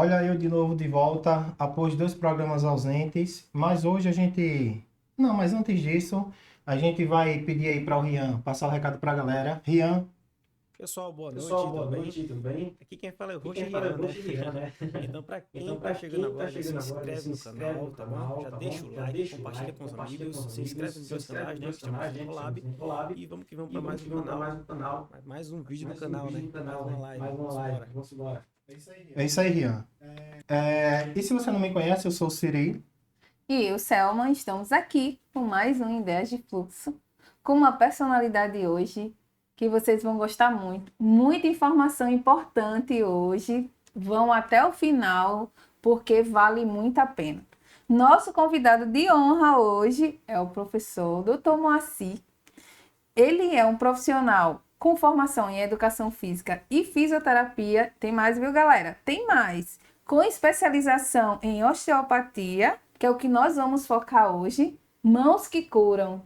Olha eu de novo de volta, após 2 programas ausentes, mas hoje a gente... Não, mas antes disso, a gente vai pedir aí para o Rian passar o recado para a galera. Rian, Pessoal, boa pessoal, noite, boa tudo bem? noite, tudo bem? Aqui quem fala é o Aqui Roxo quem fala é o Rian, né? Roxo Rian, né? Então, para quem Então, tá para chegando quem tá agora, já se chegando agora, já inscreve se no inscreve canal, no tá bom? canal, Já tá bom? deixa o Já like, deixa o compartilha like, com os compartilha com amigos, os se amigos, inscreve nos se dois inscreve canais, nos né? dois Que estamos canais, no né? collab. Estamos no Collab. E vamos E para mais vamos um que vamos para canal, mais um canal, mais um vídeo no mais um canal, vídeo né? no Mais canal, uma né? live, Mais uma vamos live. embora. Vamos embora. É isso aí, Rian. E se você não me conhece, eu sou o Siri. E eu, Selma, estamos aqui com mais um Ideias de Fluxo, com uma personalidade hoje que vocês vão gostar muito. Muita informação importante hoje. Vão até o final, porque vale muito a pena. Nosso convidado de honra hoje é o professor Dr. Moacir. Ele é um profissional com formação em educação física e fisioterapia. Tem mais, viu, galera? Tem mais. Com especialização em osteopatia, que é o que nós vamos focar hoje. Mãos que curam.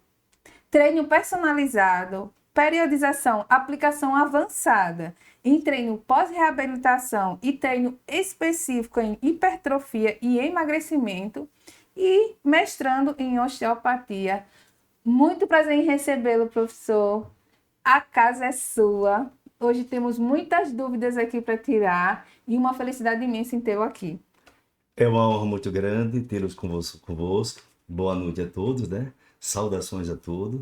Treino personalizado, periodização, aplicação avançada em treino pós-reabilitação e treino específico em hipertrofia e emagrecimento e mestrando em osteopatia. Muito prazer em recebê-lo, professor. A casa é sua. Hoje temos muitas dúvidas aqui para tirar e uma felicidade imensa em tê-lo aqui. É uma honra muito grande tê-los convosco. Boa noite a todos, né? Saudações a todos.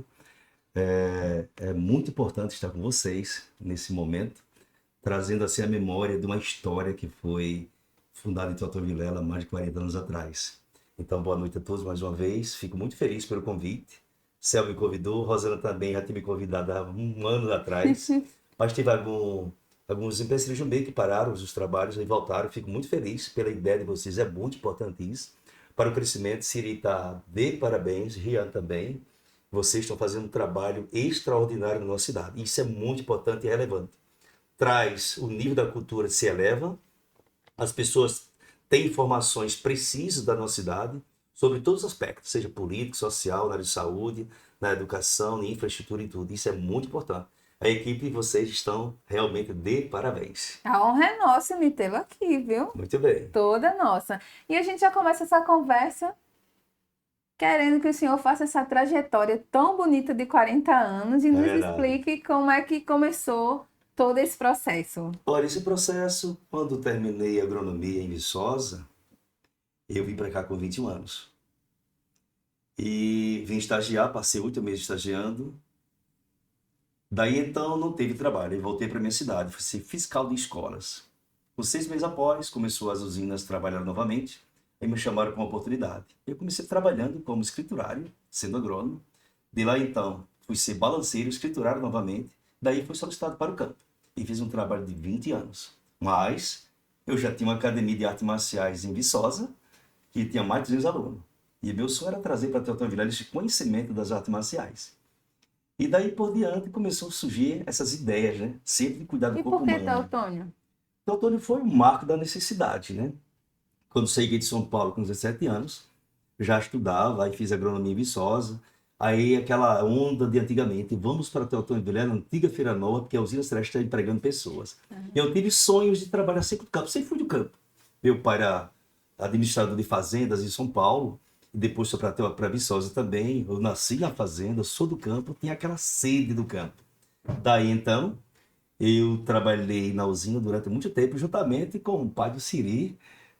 É muito importante estar com vocês nesse momento, trazendo assim a memória de uma história que foi fundada em Teotônio Vilela há mais de 40 anos atrás. Então, boa noite a todos mais uma vez. Fico muito feliz pelo convite. Céu me convidou, Rosana também já tinha me convidado há um ano atrás, mas teve alguns empecilhos no meio que pararam os trabalhos e voltaram. Fico muito feliz pela ideia de vocês, é muito importante isso. Para o crescimento, Siri está de parabéns, Rian também. Vocês estão fazendo um trabalho extraordinário na nossa cidade. Isso é muito importante e relevante. Traz o nível da cultura se eleva, as pessoas têm informações precisas da nossa cidade, sobre todos os aspectos, seja político, social, na área de saúde, na educação, na infraestrutura e tudo. Isso é muito importante. A equipe de vocês estão realmente de parabéns. A honra é nossa em tê-lo aqui, viu? Muito bem. Toda nossa. E a gente já começa essa conversa querendo que o senhor faça essa trajetória tão bonita de 40 anos e nos verdade. explique como é que começou todo esse processo. Olha, esse processo, quando terminei a agronomia em Viçosa, eu vim para cá com 21 anos. E vim estagiar, passei 8 meses estagiando. Daí então não teve trabalho, eu voltei para minha cidade, fui ser fiscal de escolas. Com 6 meses após, começou as usinas a trabalhar novamente, e me chamaram para uma oportunidade. Eu comecei trabalhando como escriturário, sendo agrônomo. De lá então, fui ser balanceiro, escriturário novamente, daí fui solicitado para o campo. E fiz um trabalho de 20 anos. Mas eu já tinha uma academia de artes marciais em Viçosa, que tinha mais de 200 alunos. E meu sonho era trazer para Teotônio Vilela esse conhecimento das artes marciais. E daí por diante começou a surgir essas ideias, né? Sempre de cuidar do E corpo por que, humano. Teotônio? Teotônio foi um marco da necessidade, né? Quando saí de São Paulo com 17 anos, já estudava, aí fiz agronomia em Viçosa. Aí aquela onda de antigamente, vamos para Teotônio Vilela, antiga Feira Nova, porque a usina Celeste está empregando pessoas. Eu tive sonhos de trabalhar sempre no campo, sempre fui do campo. Meu pai era administrador de fazendas em São Paulo, e depois foi para Viçosa também. Eu nasci na fazenda, sou do campo, tinha aquela sede do campo. Daí então, eu trabalhei na usina durante muito tempo, juntamente com o pai do Siri,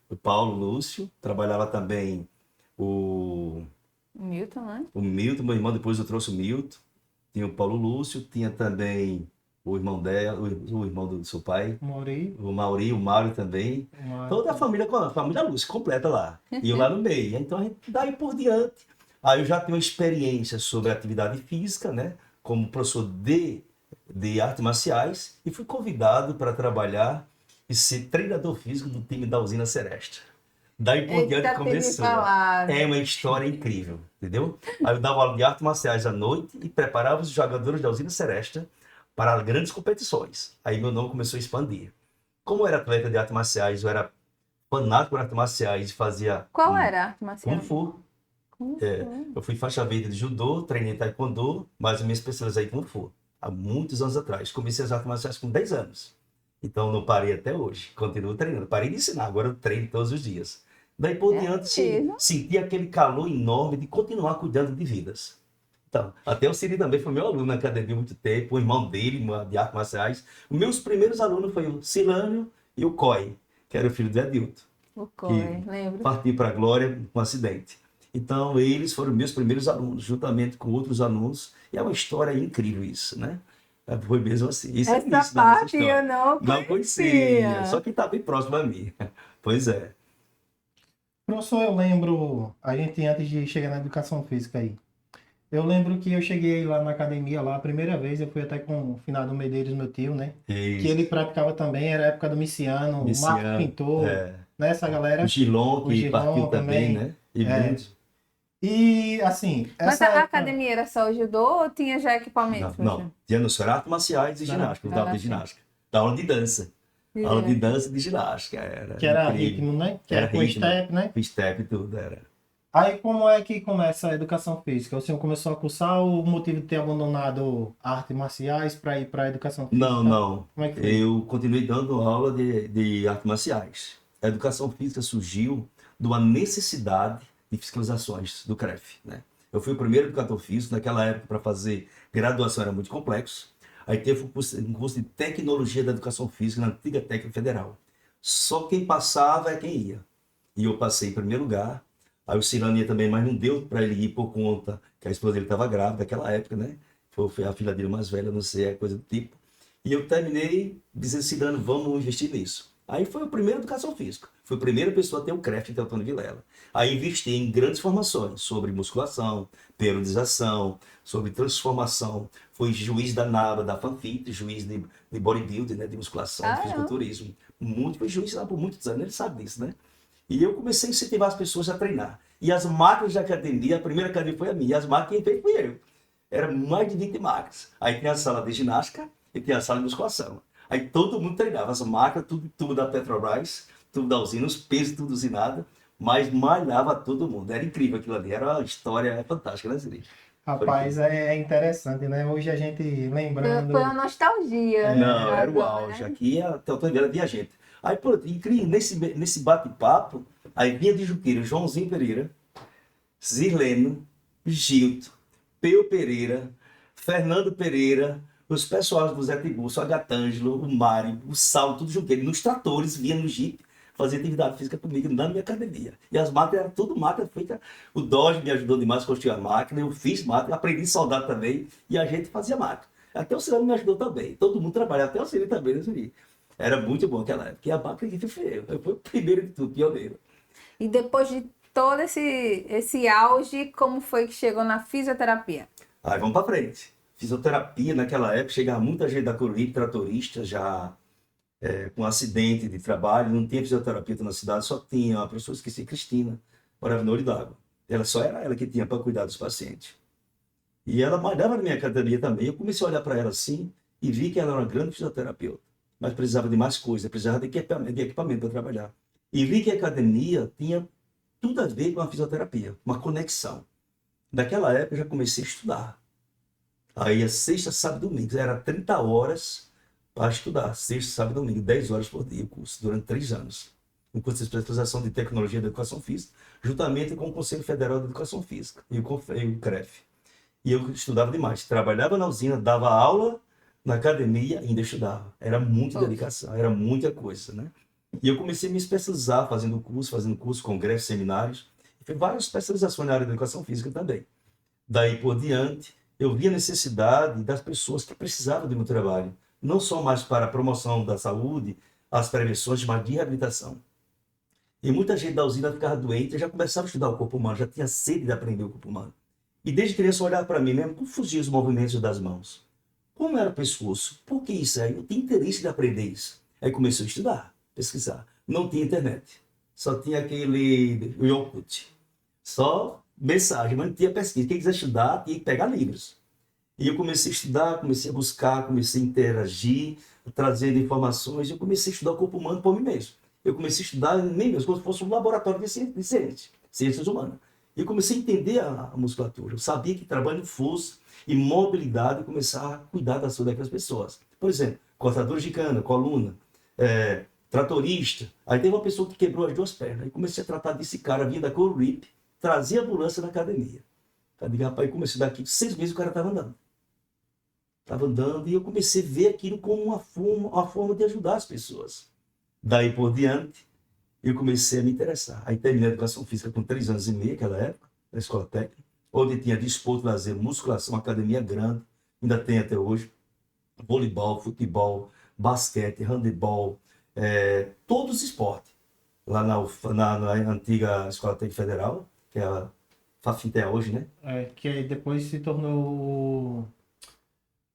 o Paulo Lúcio. Trabalhava também o, Milton, né? o Milton, meu irmão, depois eu trouxe o Milton. Tinha o Paulo Lúcio, tinha também o irmão dela, o irmão do seu pai, Mauri. o Mauri, o Mário também. Toda a família Lúcio, completa lá. E eu lá no meio. Então, daí por diante, aí eu já tenho experiência sobre atividade física, né? Como professor de artes marciais, e fui convidado para trabalhar e ser treinador físico do time da usina Celeste. Daí por diante Eita, teve começou. falado. É uma história incrível, entendeu? Aí eu dava aula de artes marciais à noite e preparava os jogadores da usina Celeste para grandes competições. Aí meu nome começou a expandir. Como eu era atleta de artes marciais, eu era fanático por artes marciais e fazia Qual era a arte marcial? Kung Fu. Kung É, Fu. eu fui faixa verde de judô, treinei taekwondo, mas eu me especializei em Kung Fu há muitos anos atrás. Comecei as artes marciais com 10 anos. Então não parei até hoje, continuo treinando. Parei de ensinar, agora eu treino todos os dias. Daí por diante, mesmo? senti aquele calor enorme de continuar cuidando de vidas. Então, até o Siri também foi meu aluno na academia há muito tempo, o irmão dele, de artes marciais. Os meus primeiros alunos foram o Silânio e o Coy, que era o filho do Edilto, O que Core, lembro. partiu para a glória com um acidente. Então, eles foram meus primeiros alunos, juntamente com outros alunos. E é uma história incrível isso, né? Foi mesmo assim. Isso é Essa isso da nossa parte história. eu não Não conhecia. conhecia, só quem está bem próximo a mim. Pois é. Professor, eu lembro, a gente antes de chegar na educação física aí, eu lembro que eu cheguei lá na academia, lá a primeira vez, eu fui até com o finado Medeiros, meu tio, né? Que ele praticava também, era a época do Miciano, o Marcos Miciano, Pintor, é. né? Essa O galera. Gilon, O que Gilon partiu também, também. né? E É. muitos. E, assim, Mas essa a época... academia era só o judô ou tinha já Não, equipamentos? não. Tinha nos artes marciais e ginástica, eu dava de ginástica. Da aula de dança. Aula de dança e de ginástica. Era Que era incrível. ritmo, né? Que Era era com ritmo. step, né? Com step e tudo, era. Aí, como é que começa a educação física? O senhor começou a cursar o motivo de ter abandonado artes marciais para ir para a educação física? Não, não. Como é que foi? Eu continuei dando aula de artes marciais. A educação física surgiu de uma necessidade de fiscalizações do CREF, né? Eu fui o primeiro educador físico. Naquela época, para fazer graduação era muito complexo. Aí teve um curso de tecnologia da educação física na antiga técnica federal. Só quem passava é quem ia. E eu passei em primeiro lugar. Aí o Cirano ia também, mas não deu para ele ir por conta que a esposa dele estava grávida naquela época, né? Foi a filha dele mais velha, não sei, é coisa do tipo. E eu terminei dizendo, Cirano, vamos investir nisso. Aí foi a primeira educação física. Fui a primeira pessoa a ter o CREF de Antônio Vilela. Aí investi em grandes formações sobre musculação, periodização, sobre transformação. Fui juiz da NABA, da FANFIT, juiz de bodybuilding, né? De musculação, de fisiculturismo. Fui juiz lá por muitos anos, ele sabe disso, né? E eu comecei a incentivar as pessoas a treinar. E as máquinas da academia, a primeira academia foi a minha, e as máquinas quem fez fui eu. Era mais de 20 máquinas. Aí tinha a sala de ginástica e tinha a sala de musculação. Aí todo mundo treinava, as máquinas, tudo da Petrobras, tudo da usina, os pesos, tudo usinado, mas malhava todo mundo. Era incrível aquilo ali, era uma história fantástica, né, Siri? Rapaz, é interessante, né? Hoje a gente lembrando... Foi uma nostalgia. Não, era o agora, auge. né? Aqui até o Antônio Vilela via gente. Aí, pronto, nesse bate-papo, aí vinha de Juqueira, Joãozinho Pereira, Zirleno, Gilto, Peu Pereira, Fernando Pereira, os pessoais do Zé Tiburcio, o Agatângelo, o Mário, o Saulo, tudo Juqueira, nos tratores, vinha no Jeep, fazia atividade física comigo na minha academia. E as máquinas eram tudo máquina feita. O Dodge me ajudou demais a construir a máquina, eu fiz máquina, aprendi a soldar também, e a gente fazia máquina. Até o Cirano me ajudou também. Todo mundo trabalhava, até o Cirano também, né, Cirano? Era muito bom aquela época. E a máquina que fui eu. Eu fui o primeiro de tudo, pioneiro. E depois de todo esse auge, como foi que chegou na fisioterapia? Aí vamos para frente. Fisioterapia, naquela época, chegava muita gente da Coruripe, tratorista, já com acidente de trabalho. Não tinha fisioterapia na cidade, só tinha a professora, esqueci, Cristina, morava no Olho d'Água. Só era ela que tinha para cuidar dos pacientes. E ela malhava na minha academia também. Eu comecei a olhar para ela assim e vi que ela era uma grande fisioterapeuta. Mas precisava de mais coisas, precisava de equipamento para trabalhar. E vi que a academia tinha tudo a ver com a fisioterapia, uma conexão. Naquela época eu já comecei a estudar. Aí a sexta, sábado e domingo, era 30 horas para estudar, sexta, sábado e domingo, 10 horas por dia o curso, durante 3 anos. Um curso de especialização de tecnologia da educação física, juntamente com o Conselho Federal de Educação Física e o CREF. E eu estudava demais, trabalhava na usina, dava aula na academia e ainda estudava. Era muita dedicação, era muita coisa, né? E eu comecei a me especializar, fazendo curso, congressos, seminários. E fiz várias especializações na área da educação física também. Daí por diante, eu vi a necessidade das pessoas que precisavam do meu trabalho. Não só mais para a promoção da saúde, as prevenções, mas de reabilitação. E muita gente da usina ficava doente, eu já começava a estudar o corpo humano, já tinha sede de aprender o corpo humano. E desde criança eu olhava para mim mesmo, como fugia os movimentos das mãos. Como era o pescoço? Por que isso aí? Eu tinha interesse de aprender isso. Aí comecei a estudar, pesquisar. Não tinha internet. Só tinha aquele Yokut. Só mensagem, mas não tinha pesquisa. Quem quiser estudar, tinha que pegar livros. E eu comecei a estudar, comecei a buscar, comecei a interagir, trazendo informações. Eu comecei a estudar o corpo humano por mim mesmo. Eu comecei a estudar em mim mesmo, como se fosse um laboratório de ciências humanas. E eu comecei a entender a musculatura. Eu sabia que trabalho de força e mobilidade começar a cuidar da saúde daquelas pessoas. Por exemplo, cortadores de cana, coluna. tratorista. Aí teve uma pessoa que quebrou as 2 pernas. Aí comecei a tratar desse cara, vinha da Coruripe, trazia ambulância na academia. Aí digo, rapaz, comecei daqui 6 meses o cara estava andando. Estava andando e eu comecei a ver aquilo como uma forma de ajudar as pessoas. Daí por diante, eu comecei a me interessar. Aí terminei a educação física com 3 anos e meio, naquela época, na escola técnica, onde tinha desporto, lazer, musculação, academia grande, ainda tem até hoje, voleibol, futebol, basquete, handebol, todos os esportes. Lá na antiga Escola Técnica Federal, que é a Fafité hoje, né? Que aí depois se tornou...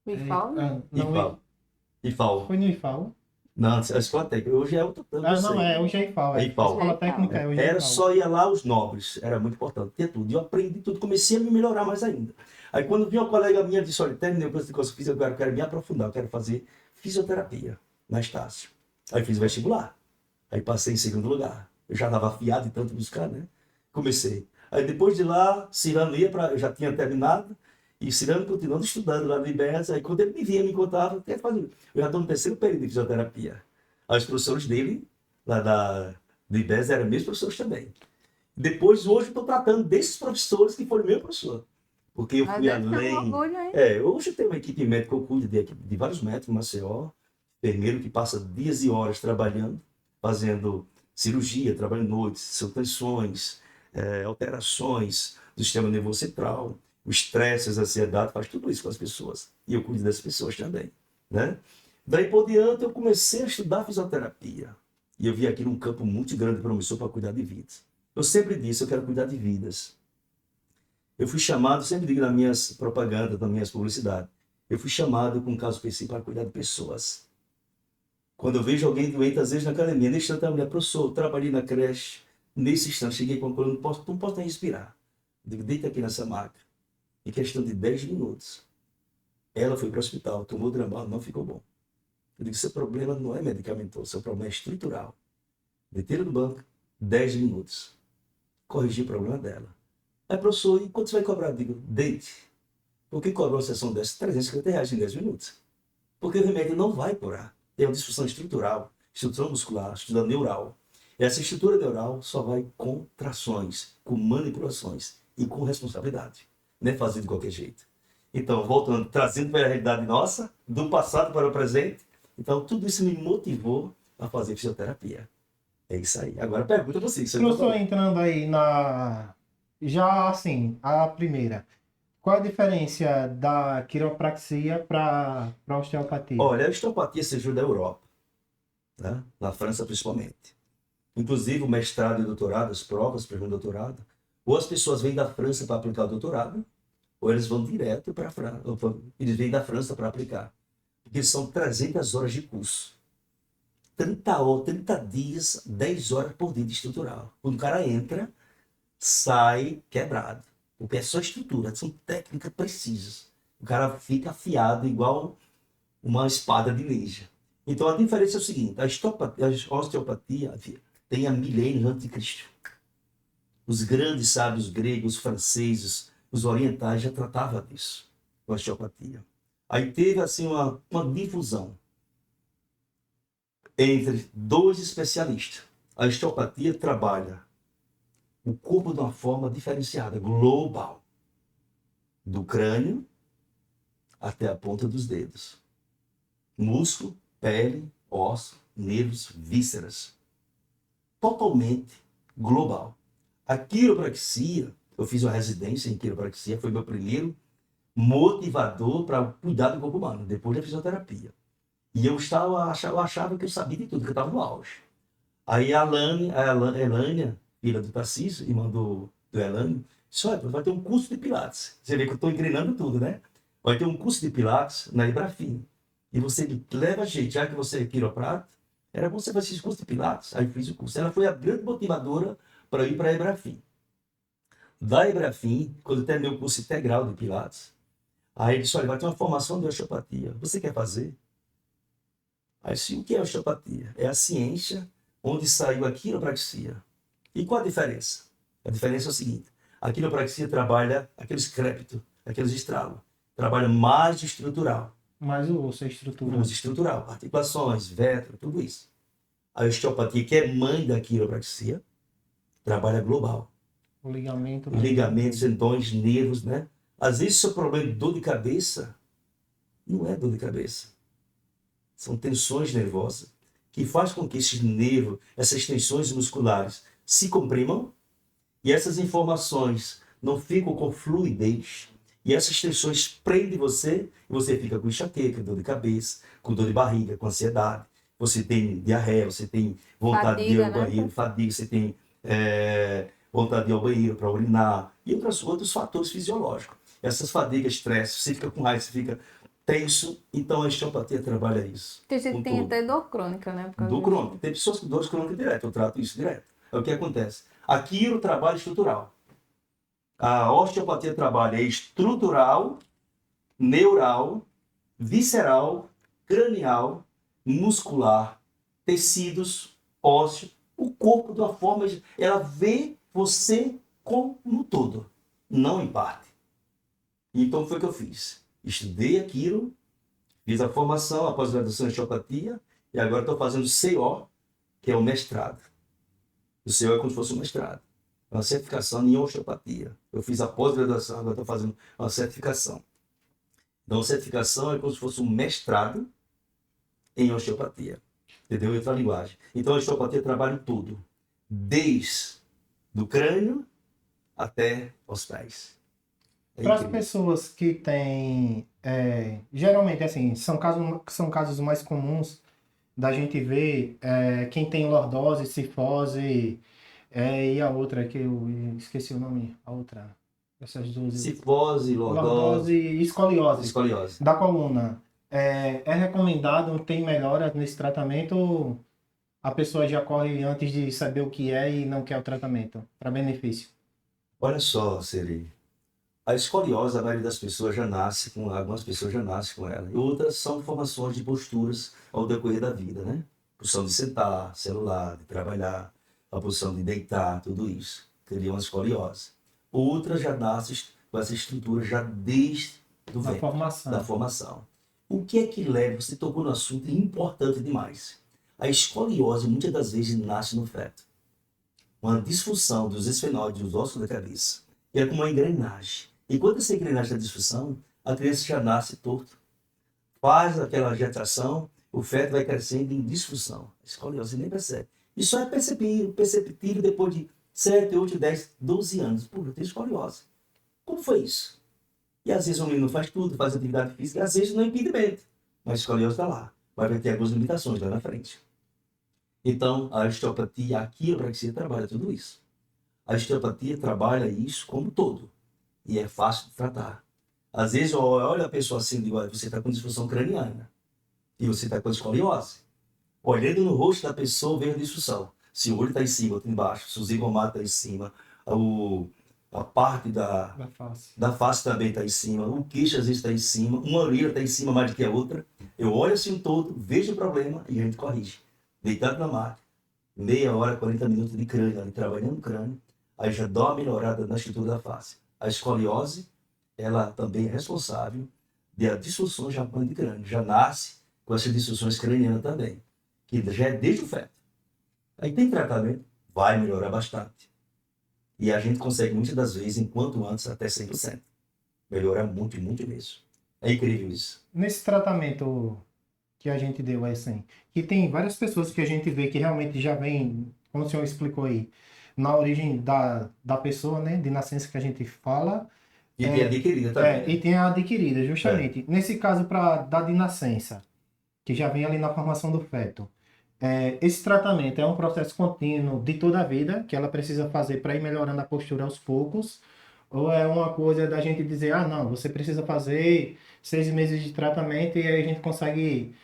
Me fala. Não, IFAL. foi no IFAL? Não, a Escola Técnica. Hoje é outra. Hoje é IFAL. É IFAL. A escola técnica hoje é Era IFAL. só ia lá os nobres, era muito importante, tinha tudo. E eu aprendi tudo, comecei a me melhorar mais ainda. Aí quando vi uma colega minha disse, olha, terminei o curso de educação física, eu quero me aprofundar, eu quero fazer fisioterapia na Estácio. Aí fiz vestibular, aí passei em 2º lugar. Eu já estava afiado de tanto buscar, né? Comecei. Aí depois de lá, Cirano eu já tinha terminado, e Cirano continuando estudando lá no IBES, aí quando ele me via, me contava, eu já estou no 3º período de fisioterapia. Aí os professores dele, lá do IBES, eram meus professores também. Depois, hoje, eu estou tratando desses professores que foram meu professor. Porque eu fui além. Orgulho, hein? Hoje eu tenho uma equipe médica, eu cuido de vários médicos, Maceió, enfermeiro que passa dias e horas trabalhando, fazendo cirurgia, trabalhando noites, subtenções, alterações do sistema nervoso central, o estresse, a ansiedade, faz tudo isso com as pessoas. E eu cuido das pessoas também, né? Daí por diante eu comecei a estudar fisioterapia. E eu vi aqui um campo muito grande promissor para cuidar de vidas. Eu sempre disse, eu quero cuidar de vidas. Eu fui chamado, sempre digo nas minhas propagandas, nas minhas publicidades, eu fui chamado com um caso específico para cuidar de pessoas. Quando eu vejo alguém doente, às vezes na academia, nesse instante a mulher, professor, eu trabalhei na creche, nesse instante cheguei com a coluna, não posso nem respirar. Eu digo, deita aqui nessa maca. Em questão de 10 minutos, ela foi para o hospital, tomou Dramal, não ficou bom. Eu digo, seu problema não é medicamentoso, seu problema é estrutural. Deitei no banco, 10 minutos. Corrigi o problema dela. Aí, professor, e quanto você vai cobrar? Eu digo, deite. Por que cobrar uma sessão dessa? R$350 em 10 minutos. Porque o remédio não vai curar. Tem uma disfunção estrutural, estrutura muscular, estrutura neural. Essa estrutura neural só vai com trações, com manipulações e com responsabilidade. Não é fazer de qualquer jeito. Então, voltando, trazendo para a realidade nossa, do passado para o presente. Então, tudo isso me motivou a fazer fisioterapia. É isso aí. Agora, pergunta você. Professor, entrando aí já assim, a primeira. Qual a diferença da quiropraxia para a osteopatia? Olha, a osteopatia surgiu da Europa, né? Na França principalmente. Inclusive, o mestrado e o doutorado, as provas para o doutorado, ou as pessoas vêm da França para aplicar o doutorado, ou eles vão direto para a França, eles vêm da França para aplicar. Porque são 300 horas de curso. 30 dias, 10 horas por dia de estrutural. Quando o cara entra, sai quebrado. Porque é só estrutura, são técnicas precisas. O cara fica afiado igual uma espada de ninja. Então a diferença é o seguinte, a osteopatia tem há milênios antes de Cristo. Os grandes sábios gregos, franceses, os orientais já tratavam disso, a osteopatia. Aí teve assim uma difusão entre 2 especialistas. A osteopatia trabalha o corpo de uma forma diferenciada, global, do crânio até a ponta dos dedos. Músculo, pele, osso, nervos, vísceras. Totalmente global. A quiropraxia, eu fiz uma residência em quiropraxia, foi meu primeiro motivador para cuidar do corpo humano, depois da fisioterapia. E eu achava que eu sabia de tudo, que eu estava no auge. Aí a Elânia, filha do Tarcísio, irmã do Elânio, disse, olha, vai ter um curso de Pilates. Você vê que eu estou engrenando tudo, né? Vai ter um curso de Pilates na Ibrafim. E você leva jeito, já que você é quiroprata, era bom você fazer esse curso de Pilates. Aí fiz o curso. Ela foi a grande motivadora para ir para a Ibrafim. Da Ibrafim, quando eu terminei o curso integral de Pilates, aí ele disse, olha, vai ter uma formação de osteopatia. Você quer fazer? Aí eu disse, o que é osteopatia? É a ciência onde saiu a quiropraxia. E qual a diferença? A diferença é o seguinte, a quiropraxia trabalha aqueles crépitos, aqueles estralos, trabalha mais estrutural. Mas o osso, a estrutura. O osso estrutural, articulações, vértebra, tudo isso. A osteopatia, que é mãe da quiropraxia, trabalha global. O ligamento. Ligamentos, tendões, nervos, né? Às vezes, seu problema de dor de cabeça não é dor de cabeça. São tensões nervosas que faz com que esses nervos, essas tensões musculares se comprimam e essas informações não ficam com fluidez. E essas tensões prendem você e você fica com enxaqueca, dor de cabeça, com dor de barriga, com ansiedade. Você tem diarreia, você tem vontade de ir ao banheiro, fadiga, você tem vontade de ir ao banheiro para urinar e outros fatores fisiológicos. Essas fadigas, estresse, você fica com raiva, você fica tenso, então a osteopatia trabalha isso. Tem gente que tem até dor crônica, né? Dor crônica. Tem pessoas com dores crônicas direto, eu trato isso direto. É o que acontece. Aqui o trabalho estrutural. A osteopatia trabalha estrutural, neural, visceral, cranial, muscular, tecidos, ósseo, o corpo de uma forma... Ela vê você como um todo, não em parte. Então foi o que eu fiz. Estudei aquilo, fiz a formação, a pós-graduação em osteopatia, e agora estou fazendo CO, que é o mestrado. O CO é como se fosse um mestrado. Uma certificação em osteopatia. Eu fiz a pós-graduação, agora estou fazendo uma certificação. Então, a certificação é como se fosse um mestrado em osteopatia. Entendeu? Outra linguagem. Então, a osteopatia trabalha em tudo. Desde do crânio até os pés. Para as pessoas que têm, geralmente, assim, são casos mais comuns da gente ver quem tem lordose, cifose, e a outra que eu esqueci o nome, a outra, essas duas. Cifose, lordose e escoliose. Escoliose. Da coluna. É recomendado, tem melhora nesse tratamento ou a pessoa já corre antes de saber o que é e não quer o tratamento, para benefício? Olha só, Seri. A escoliose, a maioria das pessoas já nasce com ela, algumas pessoas já nascem com ela. E outras são formações de posturas ao decorrer da vida, né? Posição de sentar, celular, de trabalhar, a posição de deitar, tudo isso. Cria uma escoliose. Outras já nascem com essa estrutura já desde do ventre, da formação. O que é que leva? Você tocou no assunto importante demais. A escoliose muitas das vezes nasce no feto. Uma disfunção dos esfenóides, dos ossos da cabeça. E é como uma engrenagem. E quando essa engrenagem da disfunção, a criança já nasce torto. Faz aquela gestação, o feto vai crescendo em disfunção. A escoliose nem percebe. E só é perceptível depois de 7, 8, 10, 12 anos. Pô, eu tenho escoliose. Como foi isso? E às vezes o menino faz tudo, faz atividade física, e às vezes não é impedimento. Mas a escoliose está lá. Vai ter algumas limitações lá na frente. Então, a osteopatia, a quiropraxia trabalha tudo isso. A osteopatia trabalha isso como um todo. E é fácil de tratar. Às vezes, olha a pessoa assim, digo, você está com disfunção craniana. E você está com escoliose. Olhando no rosto da pessoa, vem a disfunção. Se o olho está em cima, ou embaixo, se o zigomato está em cima, a parte da face também está em cima, o queixo às vezes está em cima, uma orelha está em cima mais do que a outra. Eu olho assim o todo, vejo o problema e a gente corrige. Deitado na máquina, meia hora, 40 minutos de crânio, ali, trabalhando o crânio, aí já dá uma melhorada na estrutura da face. A escoliose, ela também é responsável de a disfunção já de crânio, já nasce com essas disfunções cranianas também, que já é desde o feto. Aí tem tratamento, vai melhorar bastante. E a gente consegue muitas das vezes, enquanto antes, até 100%. Melhorar muito, muito mesmo. É incrível isso. Nesse tratamento que a gente deu, assim, que tem várias pessoas que a gente vê que realmente já vem, como o senhor explicou aí, na origem da pessoa, né, de nascença que a gente fala. E tem a adquirida também. E tem a adquirida, justamente. Nesse caso, da de nascença, que já vem ali na formação do feto. Esse tratamento é um processo contínuo de toda a vida, que ela precisa fazer para ir melhorando a postura aos poucos, ou é uma coisa da gente dizer, não, você precisa fazer 6 meses de tratamento e aí a gente consegue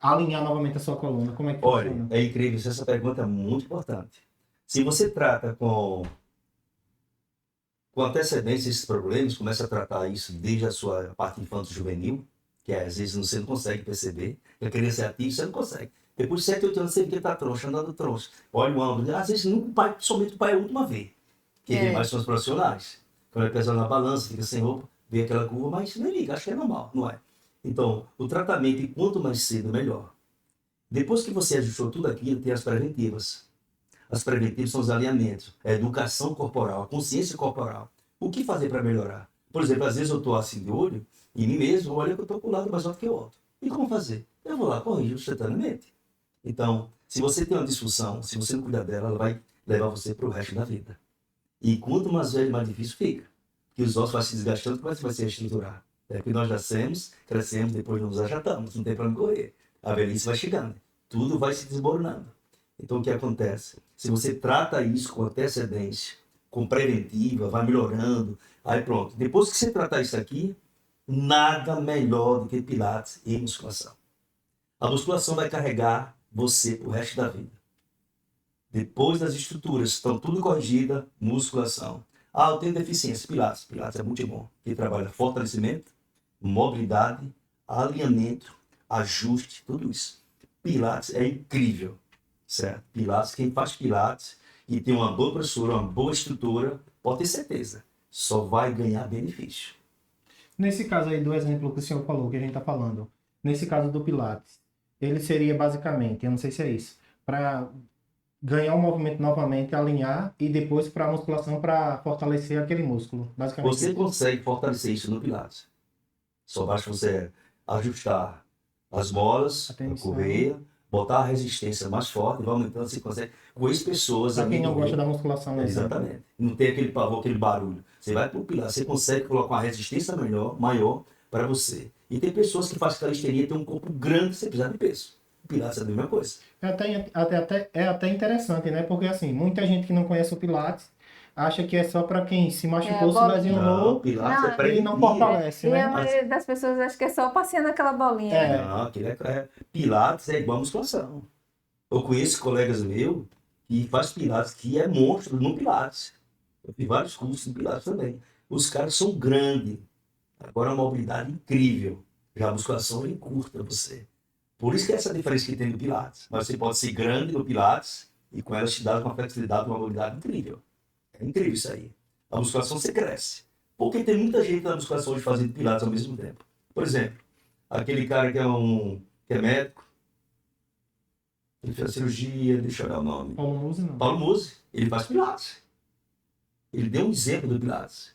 alinhar novamente a sua coluna? Como é que funciona? Olha, é incrível, essa pergunta é muito importante. Se você trata com antecedência esses problemas, começa a tratar isso desde a sua parte infanto-juvenil, que às vezes você não consegue perceber, que a criança é ativa, você não consegue. Depois de 7, 8 anos, você vê que está troncho, andando troncho. Olha o ângulo. Às vezes, nunca o pai, somente o pai é a última vez. Quem vê mais são os profissionais. Quando ele pesa na balança, fica sem roupa, vê aquela curva, mas nem liga, acho que é normal, não é? Então, o tratamento, e quanto mais cedo, melhor. Depois que você ajustou tudo aquilo, tem as preventivas. As preventivas são os alinhamentos, a educação corporal, a consciência corporal. O que fazer para melhorar? Por exemplo, às vezes eu estou assim de olho, em mim mesmo, olha que eu estou com o lado mais alto que o outro. E como fazer? Eu vou lá corrigir instantaneamente. Então, se você tem uma disfunção, se você não cuidar dela, ela vai levar você para o resto da vida. E quanto mais velho, mais difícil fica. Porque os ossos vão se desgastando, como é que vai se reestruturar? É que nós nascemos, crescemos, depois nos achatamos, não tem para onde correr. A velhice vai chegando, tudo vai se desmoronando. Então, o que acontece? Se você trata isso com antecedência, com preventiva, vai melhorando, aí pronto. Depois que você tratar isso aqui, nada melhor do que pilates e musculação. A musculação vai carregar você pro resto da vida. Depois das estruturas estão tudo corrigidas, musculação. Ah, eu tenho deficiência, pilates. Pilates é muito bom. Ele trabalha fortalecimento, mobilidade, alinhamento, ajuste, tudo isso. Pilates é incrível, certo? Pilates, quem faz pilates e tem uma boa professora, uma boa estrutura, pode ter certeza, só vai ganhar benefício. Nesse caso aí do exemplo que o senhor falou, que a gente está falando, nesse caso do Pilates, ele seria basicamente, eu não sei se é isso, para ganhar o movimento novamente, alinhar e depois para a musculação para fortalecer aquele músculo, basicamente. Você consegue fortalecer isso no Pilates. Só basta você ajustar as molas, a correia, botar a resistência mais forte, vai aumentando, você consegue. Conheço pessoas... Para quem não gosta da musculação, né? Exatamente. Não tem aquele pavor, aquele barulho. Você vai para o Pilates, você consegue colocar uma resistência maior para você. E tem pessoas que fazem calistenia e tem um corpo grande sem precisar de peso. O Pilates é a mesma coisa. É até interessante, né? Porque assim, muita gente que não conhece o Pilates acha que é só para quem se machucou, se lesionou, o Pilates é e preventivo. não fortalece, E né? a maioria das pessoas acha que é só passeando aquela bolinha. É. Né? Não, aquilo Pilates é igual a musculação. Eu conheço colegas meus que faz Pilates, que é monstro no Pilates. Eu fiz vários cursos de Pilates também. Os caras são grandes. Agora a mobilidade incrível. Já a musculação é curta você. Por isso que é essa diferença que tem do Pilates. Mas você pode ser grande no Pilates e com ela te dá uma flexibilidade, uma mobilidade incrível. É incrível isso aí. A musculação você cresce. Porque tem muita gente na musculação hoje fazendo Pilates ao mesmo tempo. Por exemplo, aquele cara que é médico, ele fez a cirurgia, deixa eu olhar o nome. Paulo Musi, não. Paulo Musi, ele faz Pilates. Ele deu um exemplo do Pilates.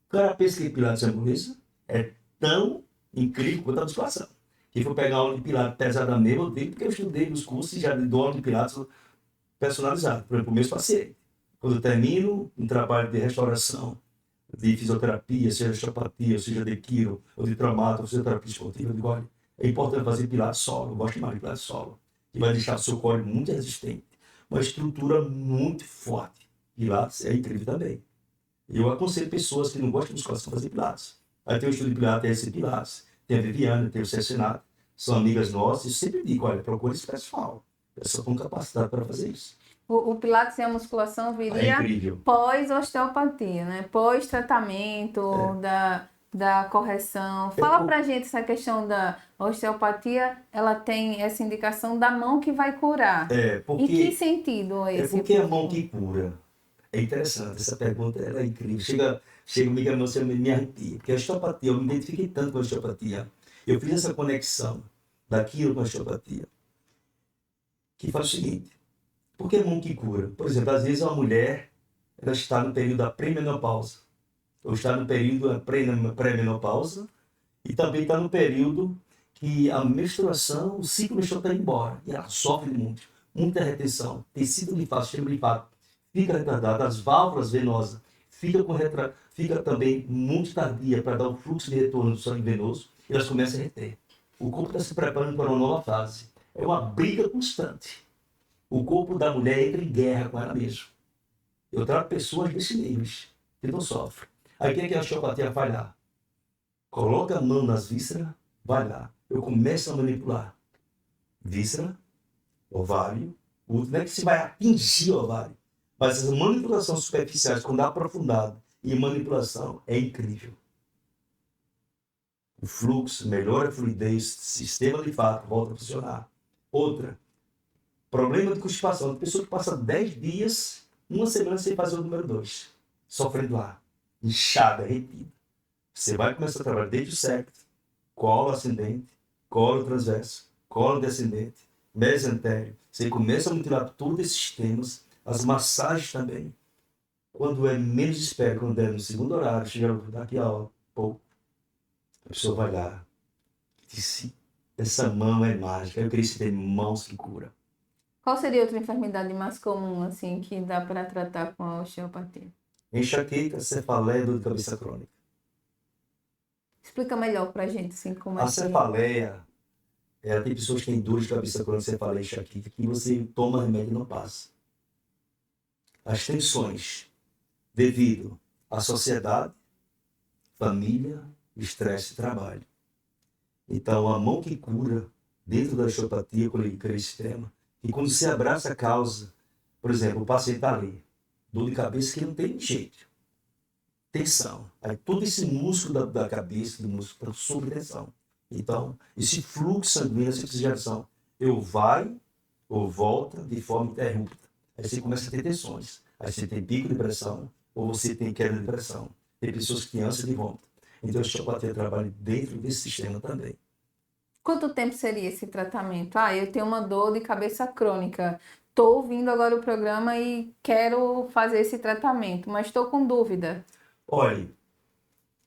O cara pensa que Pilates é moleza, é tão incrível quanto a musculação. Quem for pegar aula de Pilates pesada mesmo, eu dei porque eu estudei nos cursos e já dou aula de Pilates personalizado, por exemplo, meus pacientes. Quando eu termino um trabalho de restauração, de fisioterapia, seja de osteopatia, seja de quiro, ou de traumato, ou seja de terapia esportiva, eu digo, olha, é importante fazer Pilates solo, eu gosto mais de Pilates solo, que vai deixar o seu core muito resistente, uma estrutura muito forte. Pilates é incrível também. Eu aconselho pessoas que não gostam de musculação a fazer Pilates. Aí tem o estudo de Pilates, tem esse Pilates, tem a Viviane, tem o Cessenato, são amigas nossas, e sempre digo, olha, procure esse pessoal. Pessoas com capacidade para fazer isso. O Pilates e a musculação viria pós-osteopatia, né? Pós-tratamento da correção. Fala pra gente essa questão da osteopatia, ela tem essa indicação da mão que vai curar. Porque, em que sentido esse? É porque é a mão que cura. É interessante, essa pergunta ela é incrível. Chega me você me arrepia. Porque a osteopatia, eu me identifiquei tanto com a osteopatia. Eu fiz essa conexão daquilo com a osteopatia. Que faz o seguinte, por que é mão que cura? Por exemplo, às vezes uma mulher ela está no período da pré-menopausa, ou está no período da pré-menopausa, e também está no período que a menstruação, o ciclo menstrual está indo embora, e ela sofre muito, muita retenção, tecido linfático, sistema linfático fica retardado, as válvulas venosas fica também muito tardia para dar o fluxo de retorno do sangue venoso, e elas começam a reter. O corpo está se preparando para uma nova fase. É uma briga constante. O corpo da mulher entra em guerra com ela mesma. Eu trato pessoas desse nível que não sofrem. Aí quem é que a osteopatia vai lá? Coloca a mão nas vísceras, vai lá. Eu começo a manipular. Víscera, ovário, útero. Não é que você vai atingir o ovário. Mas as manipulações superficiais, quando aprofundado, e manipulação é incrível. O fluxo, melhora a fluidez, sistema linfático volta a funcionar. Outra, problema de constipação. Tem pessoa que passa 10 dias, uma semana sem fazer o número 2, sofrendo lá, inchada, retida. Você vai começar a trabalhar desde o sexo, colo ascendente, colo transverso, colo descendente, mesentério. Você começa a mutilar todos esses temas, as massagens também. Quando é menos espero, quando é no segundo horário, chega daqui a pouco, a pessoa vai lá e diz, essa mão é mágica, eu queria ter mãos que curam. Qual seria outra enfermidade mais comum, assim, que dá para tratar com a osteopatia? Enxaqueca, cefaleia, dor de cabeça crônica. Explica melhor pra gente, assim, como é A que... cefaleia, tem pessoas que têm dor de cabeça crônica, cefaleia, enxaqueca, que você toma remédio e não passa. As tensões, devido à sociedade, família, estresse e trabalho. Então, a mão que cura, dentro da osteopatia, quando ele cria esse tema, e quando se abraça a causa, por exemplo, o paciente está ali, dor de cabeça que não tem jeito, tensão. Aí todo esse músculo da cabeça, do músculo, está sob tensão. Então, esse fluxo sanguíneo, essa oxigenação, ou volta de forma interrupta. Aí você começa a ter tensões. Aí você tem pico de pressão, ou você tem queda de pressão. Tem pessoas que têm ânsia de vômito. Então, a osteopatia trabalha dentro desse sistema também. Quanto tempo seria esse tratamento? Ah, eu tenho uma dor de cabeça crônica. Estou ouvindo agora o programa e quero fazer esse tratamento, mas estou com dúvida. Olha,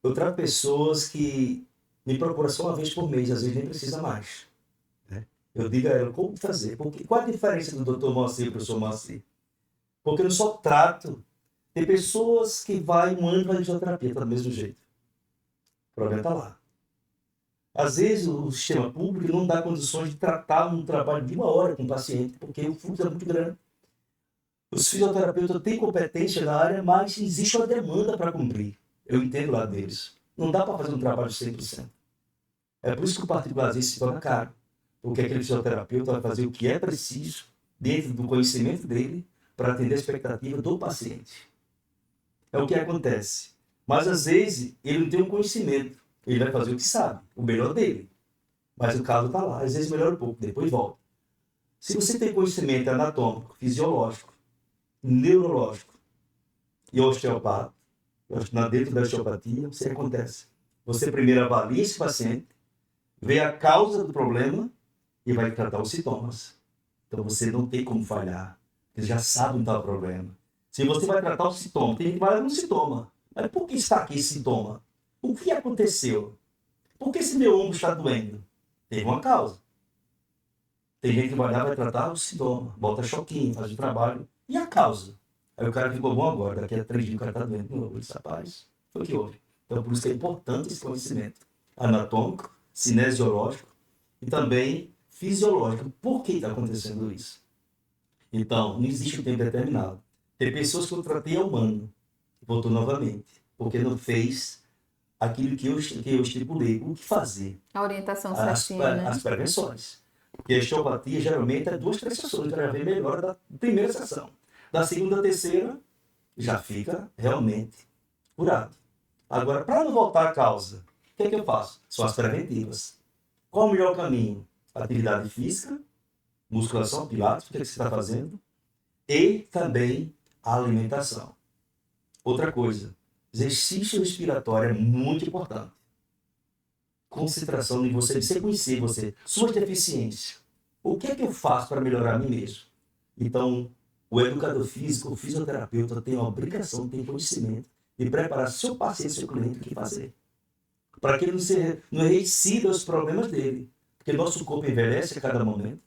eu trago pessoas que me procuram só uma vez por mês, às vezes nem precisa mais. Né? Eu digo a ela como fazer. Porque, qual a diferença do Dr. Moacir e do professor Moacir? Porque eu não só trato, tem pessoas que vai um ano para a fisioterapia, tá do mesmo jeito. O problema está lá. Às vezes o sistema público não dá condições de tratar um trabalho de 1 hora com o paciente, porque o fluxo é muito grande. Os fisioterapeutas têm competência na área, mas existe uma demanda para cumprir. Eu entendo lá deles. Não dá para fazer um trabalho 100%. É por isso que o particular às vezes se torna caro. Porque aquele fisioterapeuta vai fazer o que é preciso, dentro do conhecimento dele, para atender a expectativa do paciente. É o que acontece. Mas às vezes ele não tem um conhecimento. Ele vai fazer o que sabe, o melhor dele. Mas o caso está lá, às vezes melhora um pouco, depois volta. Se você tem conhecimento anatômico, fisiológico, neurológico e osteopata, dentro da osteopatia, o que acontece? Você primeiro avalia esse paciente, vê a causa do problema e vai tratar os sintomas. Então você não tem como falhar, você já sabe onde está o problema. Se você vai tratar o sintoma, tem que trabalhar no sintoma. Mas por que está aqui esse sintoma? O que aconteceu? Por que esse meu ombro está doendo? Teve uma causa. Tem gente que vai lá, vai tratar o sintoma, bota choquinho, faz o trabalho. E a causa? Aí o cara ficou bom agora, daqui a 3 dias o cara está doendo de novo. Eu disse, rapaz, foi o que houve. Então por isso que é importante esse conhecimento anatômico, cinesiológico e também fisiológico. Por que está acontecendo isso? Então, não existe um tempo determinado. Tem pessoas que eu tratei a humano, voltou novamente, porque não fez aquilo que eu estipulei. O que fazer? A orientação certinha, né? As prevenções. Porque a osteopatia geralmente é 2, 3 sessões para ver melhor da primeira sessão. Da segunda, terceira, já fica realmente curado. Agora, para não voltar à causa, o que é que eu faço? São as preventivas. Qual o melhor caminho? Atividade física, musculação, pilates, o que é que você está fazendo? E também a alimentação. Outra coisa, exercício respiratório é muito importante. Concentração em você conhecer você, suas deficiências. O que é que eu faço para melhorar a mim mesmo? Então, o educador físico, o fisioterapeuta tem a obrigação, tem conhecimento de preparar seu paciente, seu cliente, o que fazer. Para que ele não reincida os problemas dele. Porque nosso corpo envelhece a cada momento,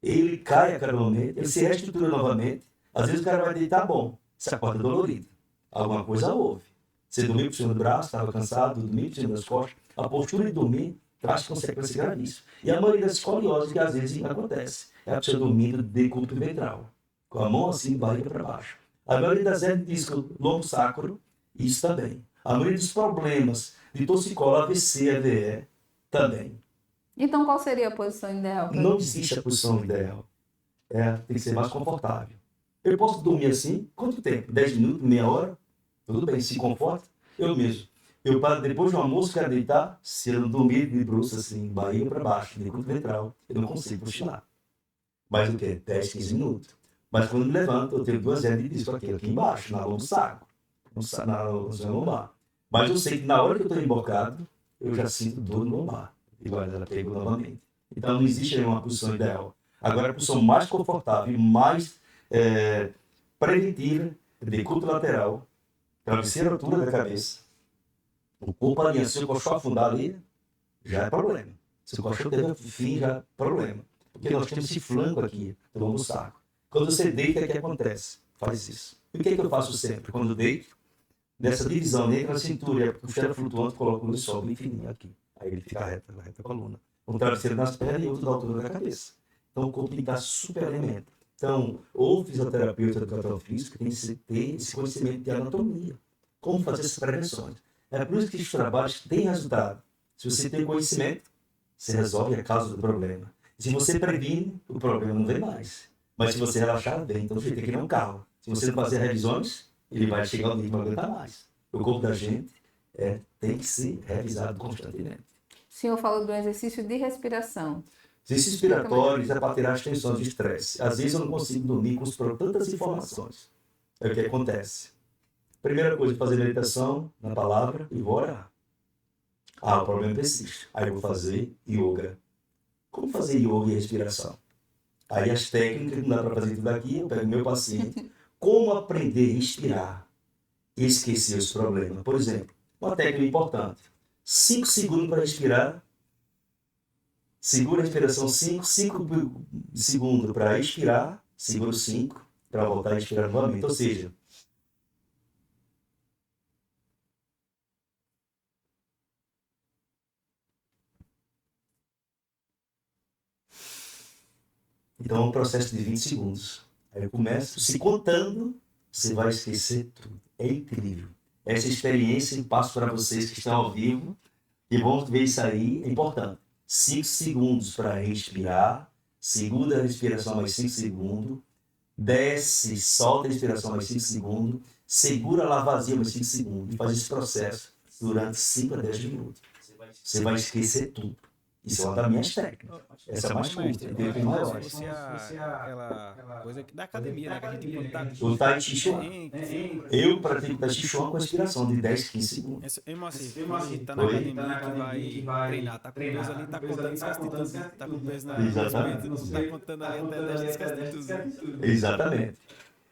ele cai a cada momento, ele se reestrutura novamente. Às vezes o cara vai deitar bom, se acorda dolorido. Alguma coisa houve. Você dormiu por cima do braço, estava cansado, dormiu por cima das costas. A postura de dormir traz consequências gravíssimas. E a maioria das escoliose que às vezes acontece é a pessoa dormindo de decúbito ventral, com a mão assim, barriga para baixo. A maioria das hernias de disco lombo sacro, isso também. A maioria dos problemas de torcicolo, AVC, AVE, também. Então, qual seria a posição ideal? Não existe a posição ideal. Tem que ser mais confortável. Eu posso dormir assim? Quanto tempo? 10 minutos, meia hora? Tudo bem, se conforta? Eu mesmo. Eu paro depois do almoço, quero deitar. Se eu não dormir de bruços assim, barriga para baixo, de culto ventral, eu não consigo cochilar. Mas o quê? 10, 15 minutos. Mas quando me levanto, eu tenho 2 hernias de disco aqui embaixo, na lombo saco, na lombar. Mas eu sei que na hora que eu estou embocado, eu já sinto dor no lombar. Igual ela pegou novamente. Então não existe uma posição ideal. Agora, a posição mais confortável e mais preventiva, decúbito lateral, travesseiro à altura da cabeça, o corpo alinha, se o colchão afundar ali, já é problema. Se o colchão teve fim, já é problema. Porque nós temos esse flanco aqui do ombro saco. Quando você deita, o que acontece? Faz isso. E o que eu faço sempre? Quando eu deito, nessa divisão, nem aquela cintura, a costela flutuante, coloco no sol bem fininho aqui. Aí ele fica reta a coluna. Um travesseiro nas pernas e outro da altura da cabeça. Então o corpo tem que dar super alimento. Então, ou fisioterapeuta, educador físico, tem que ter esse conhecimento de anatomia. Como fazer essas prevenções. É por isso que esses trabalhos têm resultado. Se você tem conhecimento, você resolve a causa do problema. Se você previne, o problema não vem mais. Mas se você relaxar, vem. Então você tem que ir um carro. Se você não fazer revisões, ele vai chegar ao nível que não aguentar mais. O corpo da gente tem que ser revisado constantemente. O senhor falou do exercício de respiração. Exercícios respiratórios é para tirar as tensões de estresse. Às vezes eu não consigo dormir com tantas informações. É o que acontece. Primeira coisa, fazer meditação na palavra e vou orar. O problema persiste. Aí eu vou fazer yoga. Como fazer yoga e respiração? Aí as técnicas, não dá para fazer tudo aqui, eu pego meu paciente. Como aprender a respirar e esquecer os problemas? Por exemplo, uma técnica importante. 5 segundos para respirar. Segura a respiração 5 segundos para expirar, segura 5 para voltar a expirar novamente. Ou seja, então é um processo de 20 segundos. Aí eu começo, se contando, você vai esquecer tudo. É incrível. Essa experiência eu passo para vocês que estão ao vivo e vão ver isso aí, é importante. 5 segundos para respirar, segura a respiração mais 5 segundos, desce, solta a respiração mais 5 segundos, segura lá vazia mais 5 segundos e faz esse processo durante 5 a 10 minutos. Você vai esquecer tudo. Isso é uma das minhas técnicas. Essa é mais curta, tem maiores. Você aquela coisa da academia, né? Que a gente quando tá... O Tai Chi Chuan. Eu pratico Tai Chi Chuan com respiração de 10, 15 segundos. Quando a gente tá na academia, que vai treinar, tá com peso ali, tá contando, esquece de tudo. Tá com peso na Exatamente. não tá contando ali até 10, esquece de tudo. Exatamente.